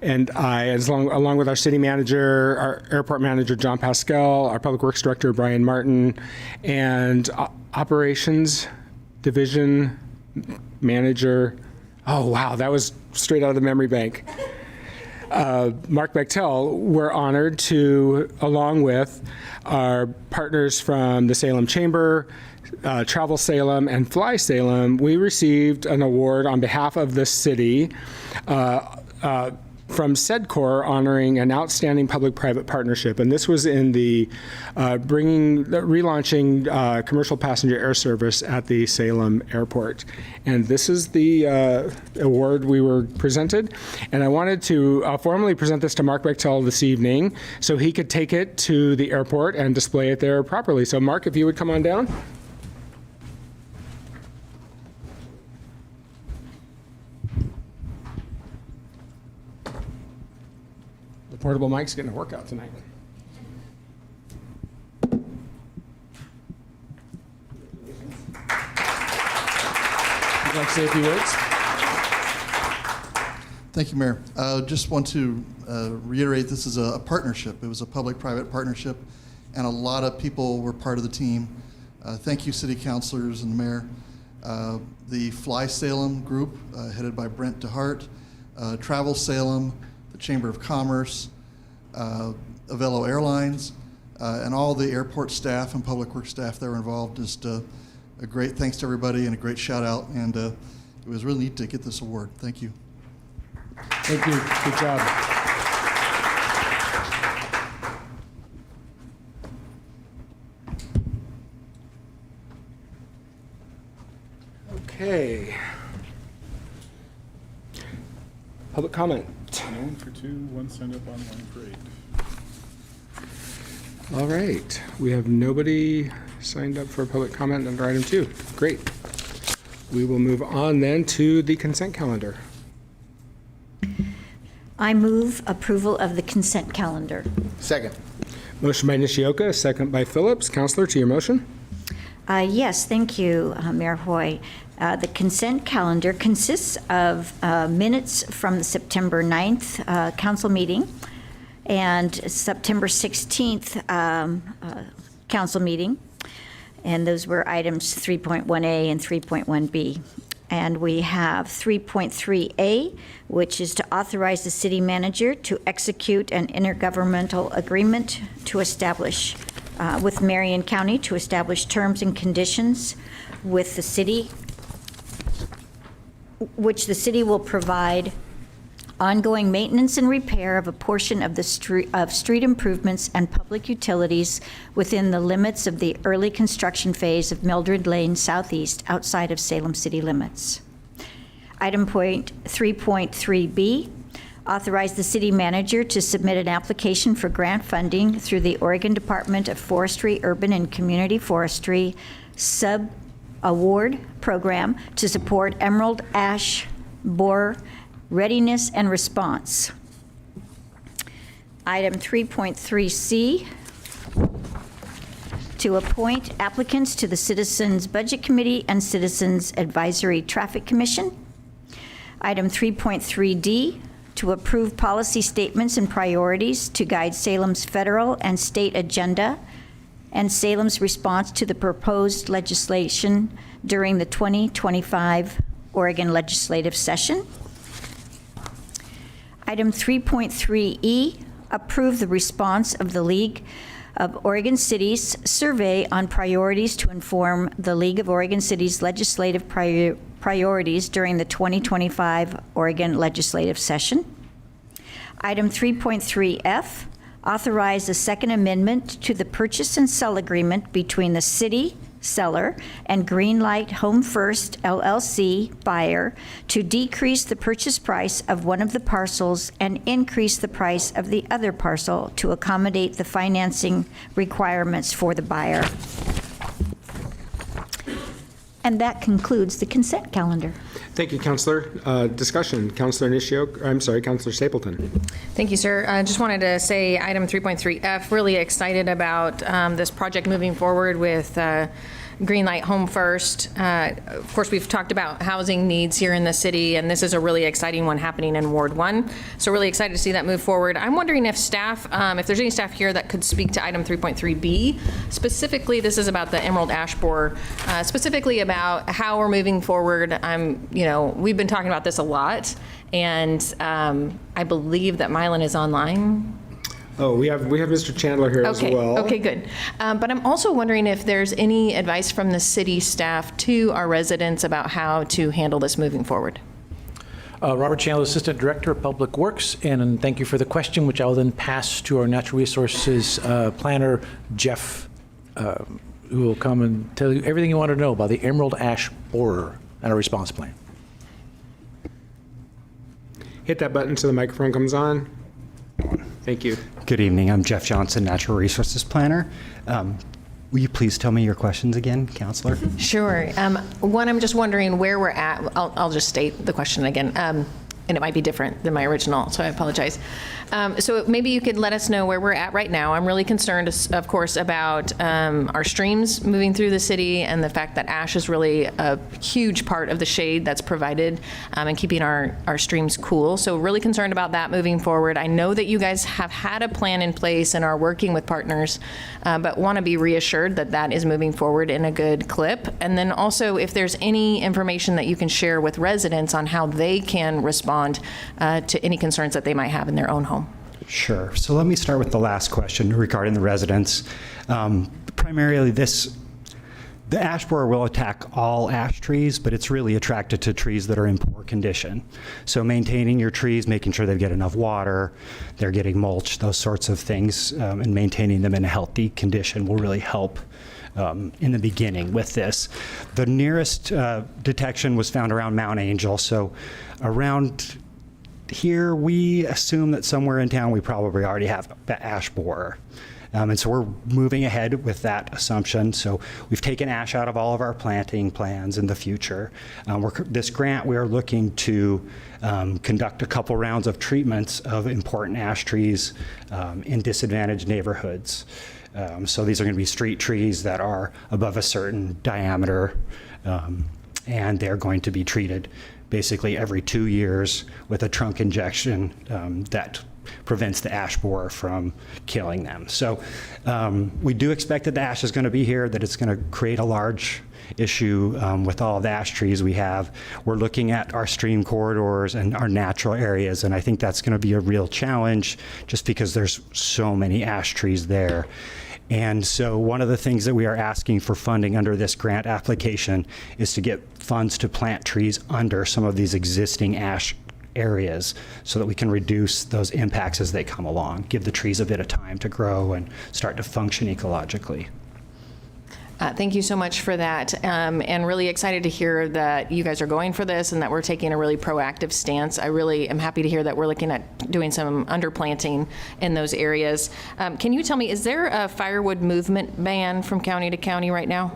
S13: and I, along with our city manager, our airport manager, John Pascal, our public works director, Brian Martin, and operations division manager, oh wow, that was straight out of the memory bank. Mark Bechtel, we're honored to, along with our partners from the Salem Chamber, Travel Salem, and Fly Salem, we received an award on behalf of the city from SEDCOR honoring an outstanding public-private partnership. And this was in the relaunching commercial passenger air service at the Salem Airport. And this is the award we were presented. And I wanted to formally present this to Mark Bechtel this evening so he could take it to the airport and display it there properly. So Mark, if you would come on down. The portable mic's getting a workout tonight. Would you like to say a few words?
S16: Thank you, Mayor. Just want to reiterate this is a partnership. It was a public-private partnership, and a lot of people were part of the team. Thank you, city councilors and the mayor. The Fly Salem group, headed by Brent DeHart, Travel Salem, the Chamber of Commerce, Avello Airlines, and all the airport staff and public works staff that were involved. Just a great thanks to everybody and a great shout out. And it was really neat to get this award. Thank you.
S13: Thank you. Good job. Okay. Public comment.
S12: One for two, one signed up online for 8.
S13: All right. We have nobody signed up for public comment under item 2. Great. We will move on then to the consent calendar.
S1: I move approval of the consent calendar.
S4: Second.
S13: Motion by Nishioka, second by Phillips. Counselor, to your motion.
S1: Yes, thank you, Mayor Hoy. The consent calendar consists of minutes from the September 9th council meeting and September 16th council meeting, and those were items 3.1A and 3.1B. And we have 3.3A, which is to authorize the city manager to execute an intergovernmental agreement to establish with Marion County to establish terms and conditions with the city, which the city will provide ongoing maintenance and repair of a portion of the street improvements and public utilities within the limits of the early construction phase of Mildred Lane Southeast outside of Salem city limits. Item point 3.3B, authorize the city manager to submit an application for grant funding through the Oregon Department of Forestry, Urban and Community Forestry Sub-Award Program to support emerald ash borer readiness and response. Item 3.3C, to appoint applicants to the Citizens Budget Committee and Citizens Advisory Traffic Commission. Item 3.3D, to approve policy statements and priorities to guide Salem's federal and state agenda and Salem's response to the proposed legislation during the 2025 Oregon legislative session. Item 3.3E, approve the response of the League of Oregon Cities survey on priorities to inform the League of Oregon Cities legislative priorities during the 2025 Oregon legislative session. Item 3.3F, authorize a second amendment to the purchase and sell agreement between the city seller and Greenlight Home First LLC buyer to decrease the purchase price of one of the parcels and increase the price of the other parcel to accommodate the financing requirements for the buyer. And that concludes the consent calendar.
S13: Thank you, Counselor. Discussion. Counselor Nishioka, I'm sorry, Counselor Stapleton.
S3: Thank you, sir. I just wanted to say item 3.3F, really excited about this project moving forward with Greenlight Home First. Of course, we've talked about housing needs here in the city, and this is a really exciting one happening in Ward 1. So really excited to see that move forward. I'm wondering if staff, if there's any staff here that could speak to item 3.3B. Specifically, this is about the emerald ash borer, specifically about how we're moving forward. We've been talking about this a lot, and I believe that Mylan is online.
S13: Oh, we have Mr. Chandler here as well.
S3: Okay, good. But I'm also wondering if there's any advice from the city staff to our residents about how to handle this moving forward.
S17: Robert Chandler, Assistant Director of Public Works, and thank you for the question, which I'll then pass to our Natural Resources Planner, Jeff, who will come and tell you everything you want to know about the emerald ash borer and a response plan.
S13: Hit that button so the microphone comes on. Thank you.
S18: Good evening. I'm Jeff Johnson, Natural Resources Planner. Will you please tell me your questions again, Counselor?
S3: Sure. One, I'm just wondering where we're at. I'll just state the question again, and it might be different than my original, so I apologize. So maybe you could let us know where we're at right now. I'm really concerned, of course, about our streams moving through the city and the fact that ash is really a huge part of the shade that's provided and keeping our streams cool. So really concerned about that moving forward. I know that you guys have had a plan in place and are working with partners, but want to be reassured that that is moving forward in a good clip. And then also if there's any information that you can share with residents on how they can respond to any concerns that they might have in their own home.
S18: Sure. So let me start with the last question regarding the residents. Primarily the ash borer will attack all ash trees, but it's really attracted to trees that are in poor condition. So maintaining your trees, making sure they get enough water, they're getting mulch, those sorts of things, and maintaining them in a healthy condition will really help in the beginning with this. The nearest detection was found around Mount Angel, so around here we assume that somewhere in town we probably already have the ash borer. And so we're moving ahead with that assumption. So we've taken ash out of all of our planting plans in the future. This grant, we are looking to conduct a couple rounds of treatments of important ash trees in disadvantaged neighborhoods. So these are going to be street trees that are above a certain diameter, and they're going to be treated basically every 2 years with a trunk injection that prevents the ash borer from killing them. So we do expect that the ash is going to be here, that it's going to create a large issue with all of the ash trees we have. We're looking at our stream corridors and our natural areas, and I think that's going to be a real challenge just because there's so many ash trees there. And so one of the things that we are asking for funding under this grant application is to get funds to plant trees under some of these existing ash areas so that we can reduce those impacts as they come along, give the trees a bit of time to grow and start to function ecologically.
S3: Thank you so much for that, and really excited to hear that you guys are going for this and that we're taking a really proactive stance. I really am happy to hear that we're looking at doing some underplanting in those areas. Can you tell me, is there a firewood movement ban from county to county right now?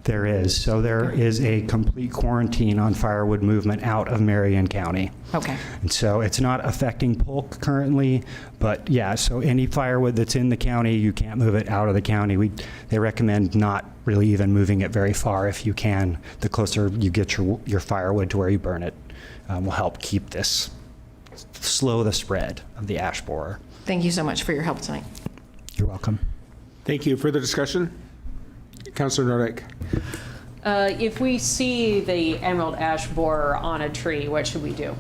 S18: There is. So there is a complete quarantine on firewood movement out of Marion County.
S3: Okay.
S18: And so it's not affecting Polk currently, but yeah, so any firewood that's in the county, you can't move it out of the county. They recommend not really even moving it very far if you can. The closer you get your firewood to where you burn it will help keep this, slow the spread of the ash borer.
S3: Thank you so much for your help tonight.
S18: You're welcome.
S13: Thank you. Further discussion? Councilor Nordyke.
S10: If we see the emerald ash borer on a tree, what should we do?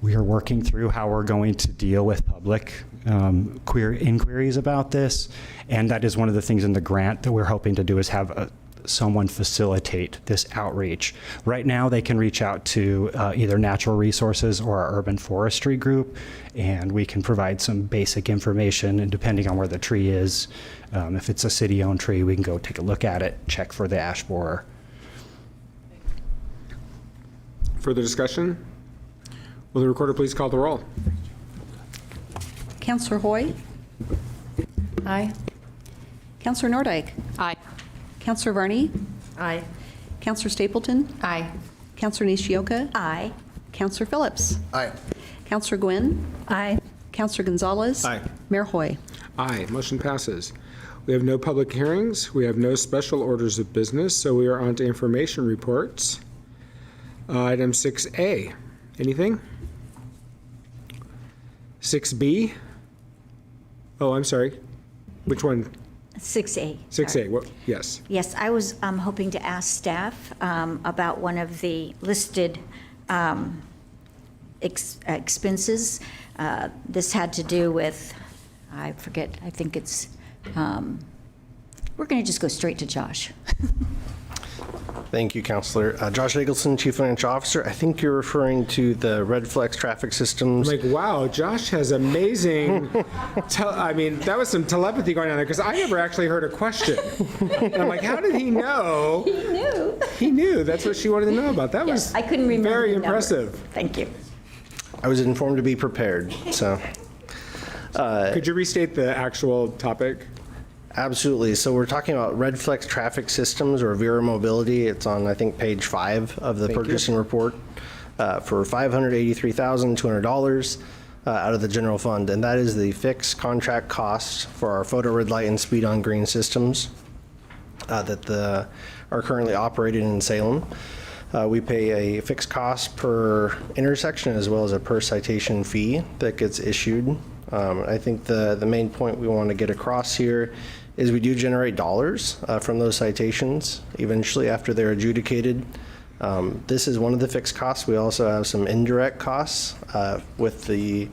S18: We are working through how we're going to deal with public inquiries about this, and that is one of the things in the grant that we're hoping to do is have someone facilitate this outreach. Right now, they can reach out to either Natural Resources or our Urban Forestry group, and we can provide some basic information, and depending on where the tree is, if it's a city-owned tree, we can go take a look at it, check for the ash borer.
S13: Further discussion? Will the recorder please call the roll?
S2: Councillor Hoy?
S3: Aye.
S2: Councillor Nordyke?
S10: Aye.
S2: Councillor Varney?
S3: Aye.
S2: Councillor Stapleton?
S3: Aye.
S2: Councillor Nishioka?
S1: Aye.
S2: Councillor Phillips?
S4: Aye.
S2: Councillor Gwynn?
S1: Aye.
S2: Councillor Gonzalez?
S13: Aye.
S2: Mayor Hoy?
S13: Aye. Motion passes. We have no public hearings. We have no special orders of business, so we are on to information reports. Item 6A. Anything? 6B? Oh, I'm sorry. Which one?
S1: 6A.
S13: 6A. What? Yes.
S1: Yes, I was hoping to ask staff about one of the listed expenses. This had to do with, I forget, I think it's, we're going to just go straight to Josh.
S19: Thank you, Counselor. Josh Eggleston, Chief Financial Officer. I think you're referring to the Red Flex traffic systems.
S13: I'm like, wow, Josh has amazing, I mean, that was some telepathy going on there because I never actually heard a question. And I'm like, how did he know?
S1: He knew.
S13: He knew. That's what she wanted to know about. That was
S1: I couldn't remember
S13: very
S1: the number.
S13: impressive.
S1: Thank you.
S19: I was informed to be prepared, so.
S13: Could you restate the actual topic?
S19: Absolutely. So we're talking about Red Flex traffic systems or Vera Mobility. It's on, I think, page 5 of the purchasing report for $583,200 out of the general fund. And that is the fixed contract cost for our photo red light and speed on green systems that are currently operated in Salem. We pay a fixed cost per intersection as well as a per citation fee that gets issued. I think the main point we want to get across here is we do generate dollars from those citations eventually after they're adjudicated. This is one of the fixed costs. We also have some indirect costs with the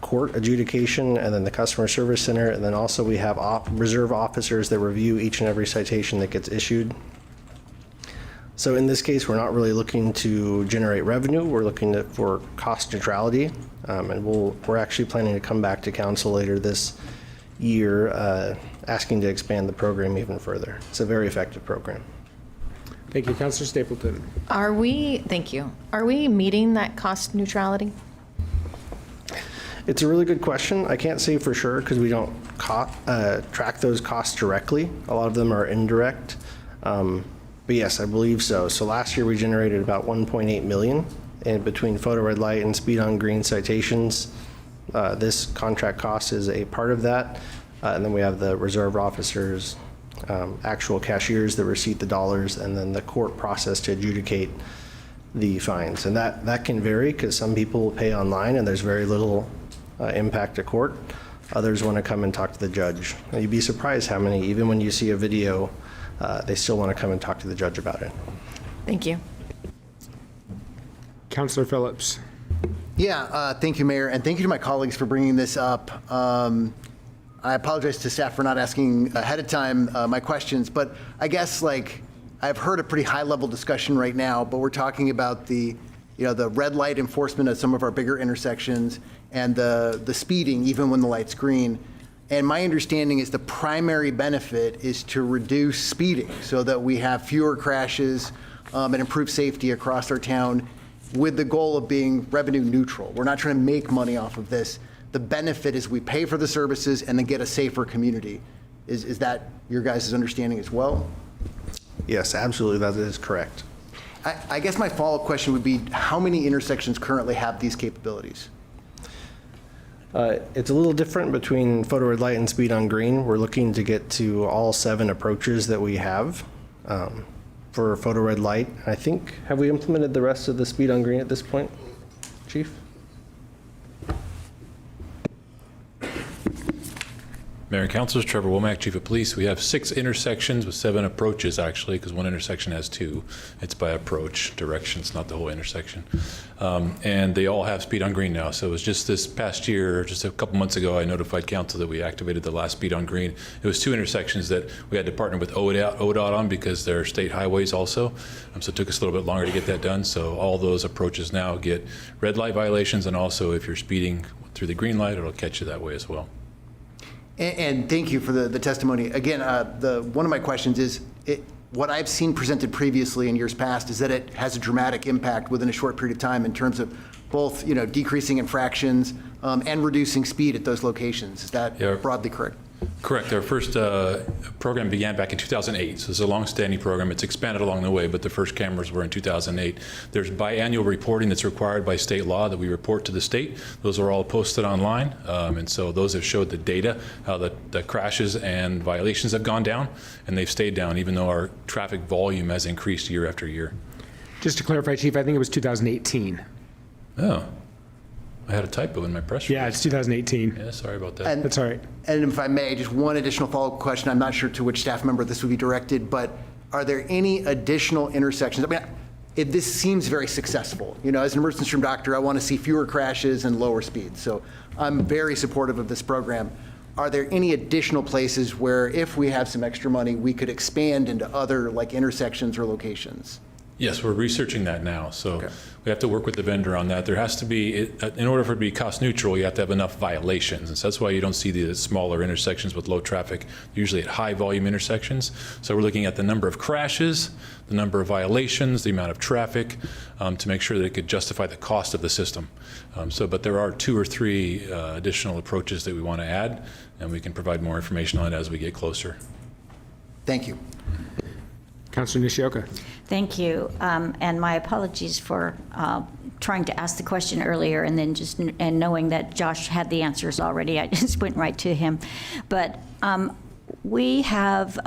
S19: court adjudication and then the customer service center. And then also we have reserve officers that review each and every citation that gets issued. So in this case, we're not really looking to generate revenue. We're looking for cost neutrality. And we're actually planning to come back to council later this year asking to expand the program even further. It's a very effective program.
S13: Thank you. Councilor Stapleton.
S3: Thank you. Are we meeting that cost neutrality?
S19: It's a really good question. I can't say for sure because we don't track those costs directly. A lot of them are indirect. But yes, I believe so. So last year we generated about 1.8 million in between photo red light and speed on green citations. This contract cost is a part of that. And then we have the reserve officers, actual cashiers that receipt the dollars, and then the court process to adjudicate the fines. And that can vary because some people will pay online and there's very little impact to court. Others want to come and talk to the judge. And you'd be surprised how many, even when you see a video, they still want to come and talk to the judge about it.
S3: Thank you.
S13: Councilor Phillips.
S4: Yeah, thank you, Mayor, and thank you to my colleagues for bringing this up. I apologize to staff for not asking ahead of time my questions, but I guess I've heard a pretty high-level discussion right now, but we're talking about the red light enforcement at some of our bigger intersections and the speeding even when the light's green. And my understanding is the primary benefit is to reduce speeding so that we have fewer crashes and improve safety across our town with the goal of being revenue neutral. We're not trying to make money off of this. The benefit is we pay for the services and then get a safer community. Is that your guys' understanding as well?
S19: Yes, absolutely. That is correct.
S4: I guess my follow-up question would be, how many intersections currently have these capabilities?
S19: It's a little different between photo red light and speed on green. We're looking to get to all 7 approaches that we have for photo red light. I think, have we implemented the rest of the speed on green at this point, Chief?
S12: Mayor and Councilors, Trevor Womack, Chief of Police. We have 6 intersections with 7 approaches, actually, because one intersection has 2. It's by approach direction. It's not the whole intersection. And they all have speed on green now. So it was just this past year, just a couple months ago, I notified Council that we activated the last speed on green. It was 2 intersections that we had to partner with ODOT on because they're state highways also. So it took us a little bit longer to get that done. So all those approaches now get red light violations, and also if you're speeding through the green light, it'll catch you that way as well.
S4: And thank you for the testimony. Again, one of my questions is, what I've seen presented previously in years past is that it has a dramatic impact within a short period of time in terms of both, decreasing infractions and reducing speed at those locations. Is that broadly correct?
S12: Correct. Our first program began back in 2008, so it's a long-standing program. It's expanded along the way, but the first cameras were in 2008. There's biannual reporting that's required by state law that we report to the state. Those are all posted online, and so those have showed the data, how the crashes and violations have gone down, and they've stayed down even though our traffic volume has increased year after year.
S13: Just to clarify, Chief, I think it was 2018.
S12: Oh. I had a typo in my press release.
S13: Yeah, it's 2018.
S12: Yeah, sorry about that.
S13: That's all right.
S4: And if I may, just one additional follow-up question. I'm not sure to which staff member this would be directed, but are there any additional intersections? I mean, this seems very successful. As an emergency room doctor, I want to see fewer crashes and lower speeds. So I'm very supportive of this program. Are there any additional places where, if we have some extra money, we could expand into other intersections or locations?
S12: Yes, we're researching that now. So we have to work with the vendor on that. There has to be, in order for it to be cost neutral, you have to have enough violations. And so that's why you don't see the smaller intersections with low traffic, usually at high volume intersections. So we're looking at the number of crashes, the number of violations, the amount of traffic, to make sure that it could justify the cost of the system. But there are 2 or 3 additional approaches that we want to add, and we can provide more information on it as we get closer.
S4: Thank you.
S13: Councilor Nishioka.
S1: Thank you, and my apologies for trying to ask the question earlier and then and knowing that Josh had the answers already. I just went right to him. But we have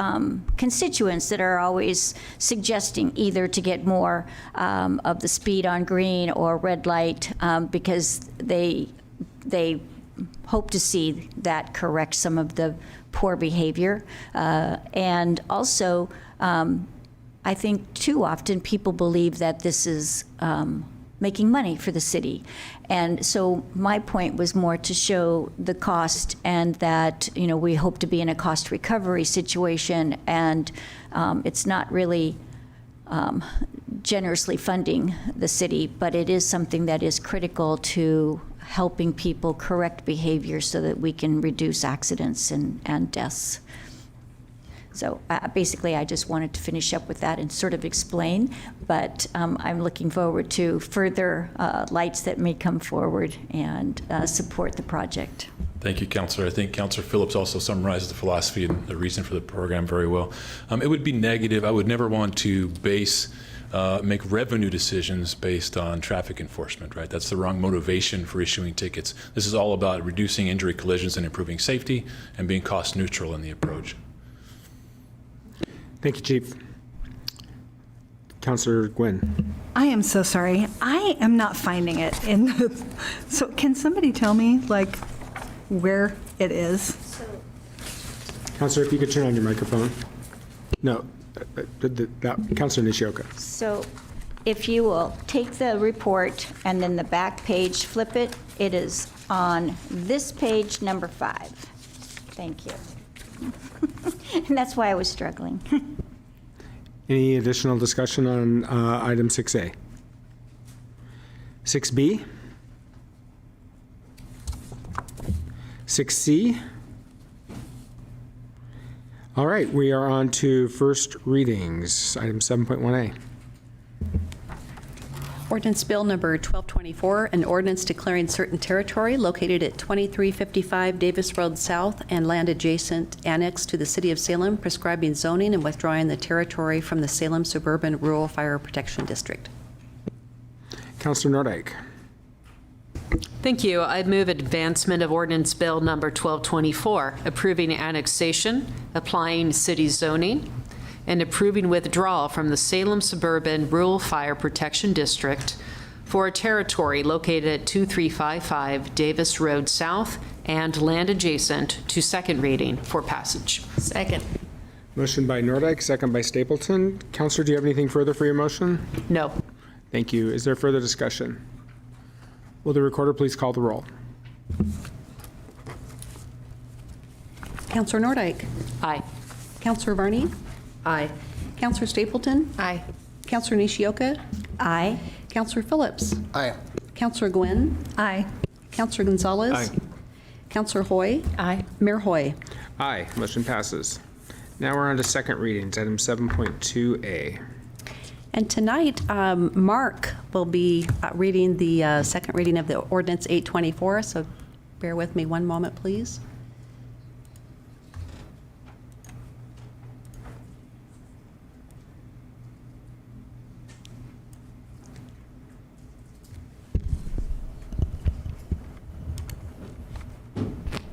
S1: constituents that are always suggesting either to get more of the speed on green or red light because they hope to see that correct some of the poor behavior, and also I think too often people believe that this is making money for the city. And so my point was more to show the cost and that, we hope to be in a cost recovery situation, and it's not really generously funding the city, but it is something that is critical to helping people correct behavior so that we can reduce accidents and deaths. So basically, I just wanted to finish up with that and sort of explain, but I'm looking forward to further lights that may come forward and support the project.
S12: Thank you, Councilor. I think Councilor Phillips also summarized the philosophy and the reason for the program very well. It would be negative. I would never want to make revenue decisions based on traffic enforcement, right? That's the wrong motivation for issuing tickets. This is all about reducing injury collisions and improving safety and being cost neutral in the approach.
S13: Thank you, Chief. Councilor Gwynn.
S20: I am so sorry. I am not finding it in the, so can somebody tell me, like, where it is?
S13: Councilor, if you could turn on your microphone. No, Councilor Nishioka.
S1: So if you will take the report and then the back page, flip it, it is on this page, number 5. Thank you. And that's why I was struggling.
S13: Any additional discussion on item 6A? 6B? 6C? All right, we are on to first readings, item 7.1A.
S2: Ordinance Bill Number 1224, an ordinance declaring certain territory located at 2355 Davis Road South and land adjacent annexed to the City of Salem, prescribing zoning and withdrawing the territory from the Salem Suburban Rural Fire Protection District.
S13: Councilor Nordyke.
S10: Thank you. I'd move advancement of Ordinance Bill Number 1224, approving annexation, applying city zoning, and approving withdrawal from the Salem Suburban Rural Fire Protection District for a territory located at 2355 Davis Road South and land adjacent to second reading for passage.
S3: Second.
S13: Motion by Nordyke, second by Stapleton. Councilor, do you have anything further for your motion?
S10: No.
S13: Thank you. Is there further discussion? Will the recorder please call the roll?
S2: Councilor Nordyke.
S10: Aye.
S2: Councilor Varney.
S10: Aye.
S2: Councilor Stapleton.
S3: Aye.
S2: Councilor Nishioka.
S1: Aye.
S2: Councilor Phillips.
S4: Aye.
S2: Councilor Gwynn.
S20: Aye.
S2: Councilor Gonzalez.
S13: Aye.
S2: Councilor Hoy.
S7: Aye.
S2: Mayor Hoy.
S13: Aye. Motion passes. Now we're on to second readings, item 7.2A.
S2: And tonight, Mark will be reading the second reading of the Ordinance 824, so bear with me one moment, please.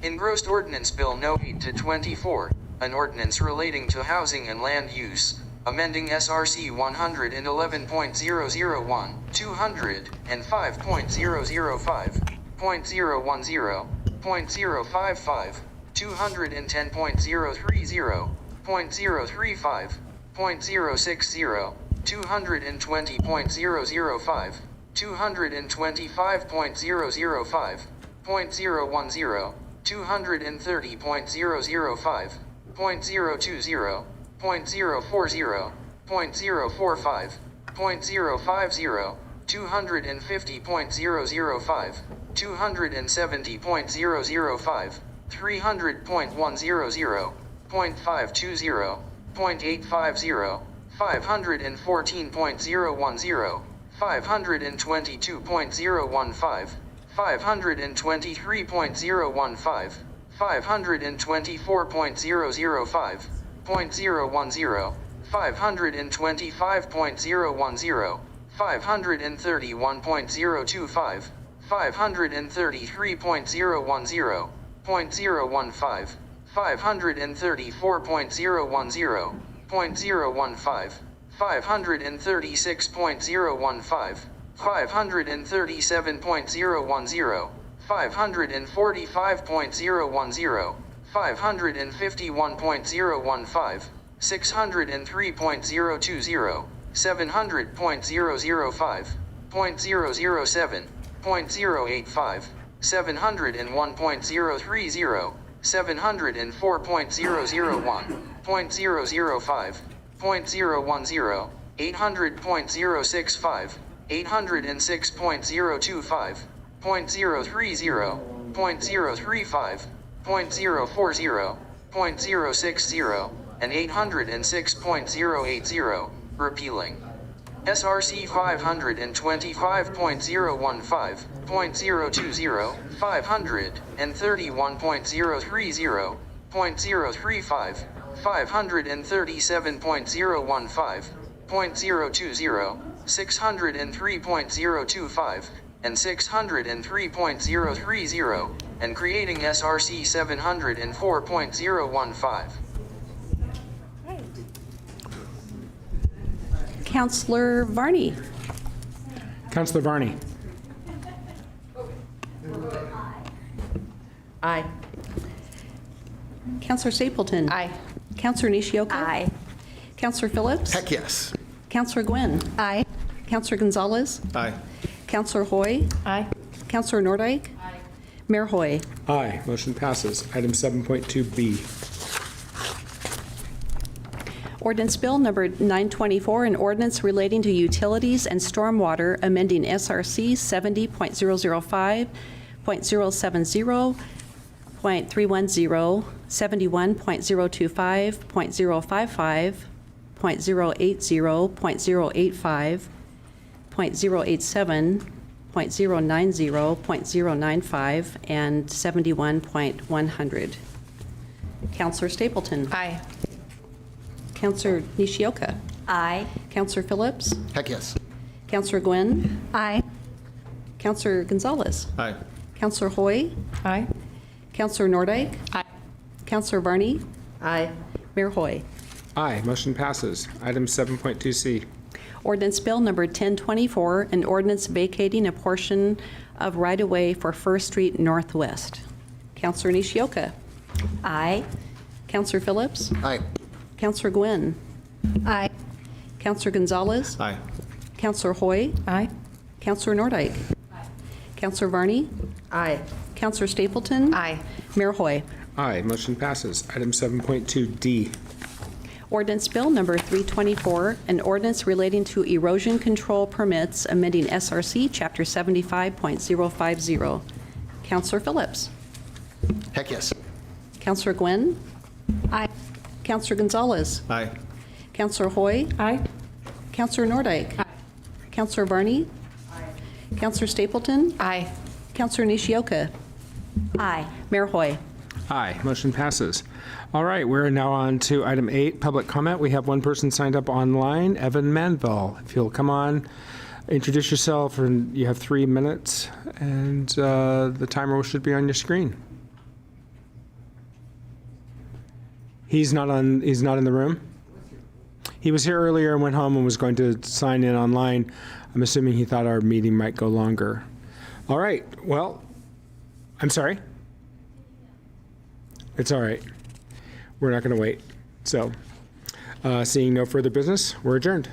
S21: Engrossed Ordinance Bill No. 8-24, an ordinance relating to housing and land use, amending SRC 111.001, 200, and 5.005, .010, .055, 210.030, .035, .060, 220.005, 225.005, .010, 230.005, .020, .040, .045, .050, 250.005, 270.005, 300.100, .520, .850, 514.010, 522.015, 523.015, 524.005, .010, 525.010, 531.025, 533.010, .015, 534.010, .015, 536.015, 537.010, 545.010, 551.015, 603.020, 700.005, .007, .085, 701.030, 704.001, .005, .010, 800.065, 806.025, .030, .035, .040, .060, and 806.080, repealing. SRC 525.015.020, 531.030, .035, 537.015, .020, 603.025, and 603.030, and creating SRC 704.015.
S2: Counselor Varney.
S13: Counselor Varney.
S3: Aye.
S2: Counselor Stapleton.
S3: Aye.
S2: Counselor Nishioka.
S1: Aye.
S2: Counselor Phillips.
S4: Heck yes.
S2: Counselor Gwynn.
S1: Aye.
S2: Counselor Gonzalez.
S12: Aye.
S2: Counselor Hoy.
S1: Aye.
S2: Counselor Nordike. Mayor Hoy.
S13: Aye. Motion passes. Item 7.2B.
S2: Ordinance Bill number 924, an ordinance relating to utilities and stormwater, amending SRC 70.005, .070, .310, 71.025, .055, .080, .085, .087, .090, .095, and 71.100. Counselor Stapleton.
S3: Aye.
S2: Counselor Nishioka.
S1: Aye.
S2: Counselor Phillips.
S4: Heck yes.
S2: Counselor Gwynn.
S1: Aye.
S2: Counselor Gonzalez.
S12: Aye.
S2: Counselor Hoy.
S1: Aye.
S2: Counselor Nordike.
S3: Aye.
S2: Counselor Varney.
S3: Aye.
S2: Mayor Hoy.
S13: Aye. Motion passes. Item 7.2C.
S2: Ordinance Bill number 1024, an ordinance vacating a portion of right-of-way for First Street Northwest. Counselor Nishioka.
S1: Aye.
S2: Counselor Phillips.
S4: Aye.
S2: Counselor Gwynn.
S1: Aye.
S2: Counselor Gonzalez.
S12: Aye.
S2: Counselor Hoy.
S1: Aye.
S2: Counselor Nordike. Counselor Varney.
S3: Aye.
S2: Counselor Stapleton.
S3: Aye.
S2: Mayor Hoy.
S13: Aye. Motion passes. Item 7.2D.
S2: Ordinance Bill number 324, an ordinance relating to erosion control permits, amending SRC Chapter 75.050. Counselor Phillips.
S4: Heck yes.
S2: Counselor Gwynn.
S1: Aye.
S2: Counselor Gonzalez.
S12: Aye.
S2: Counselor Hoy.
S1: Aye.
S2: Counselor Nordike. Counselor Varney. Counselor Stapleton.
S3: Aye.
S2: Counselor Nishioka.
S1: Aye.
S2: Mayor Hoy.
S13: Aye. Motion passes. All right, we're now on to item 8, public comment. We have one person signed up online, Evan Manville. If you'll come on, introduce yourself, and you have 3 minutes, and the timer should be on your screen. He's not in the room? He was here earlier and went home and was going to sign in online. I'm assuming he thought our meeting might go longer. All right, well, I'm sorry. It's all right. We're not going to wait. So, seeing no further business, we're adjourned.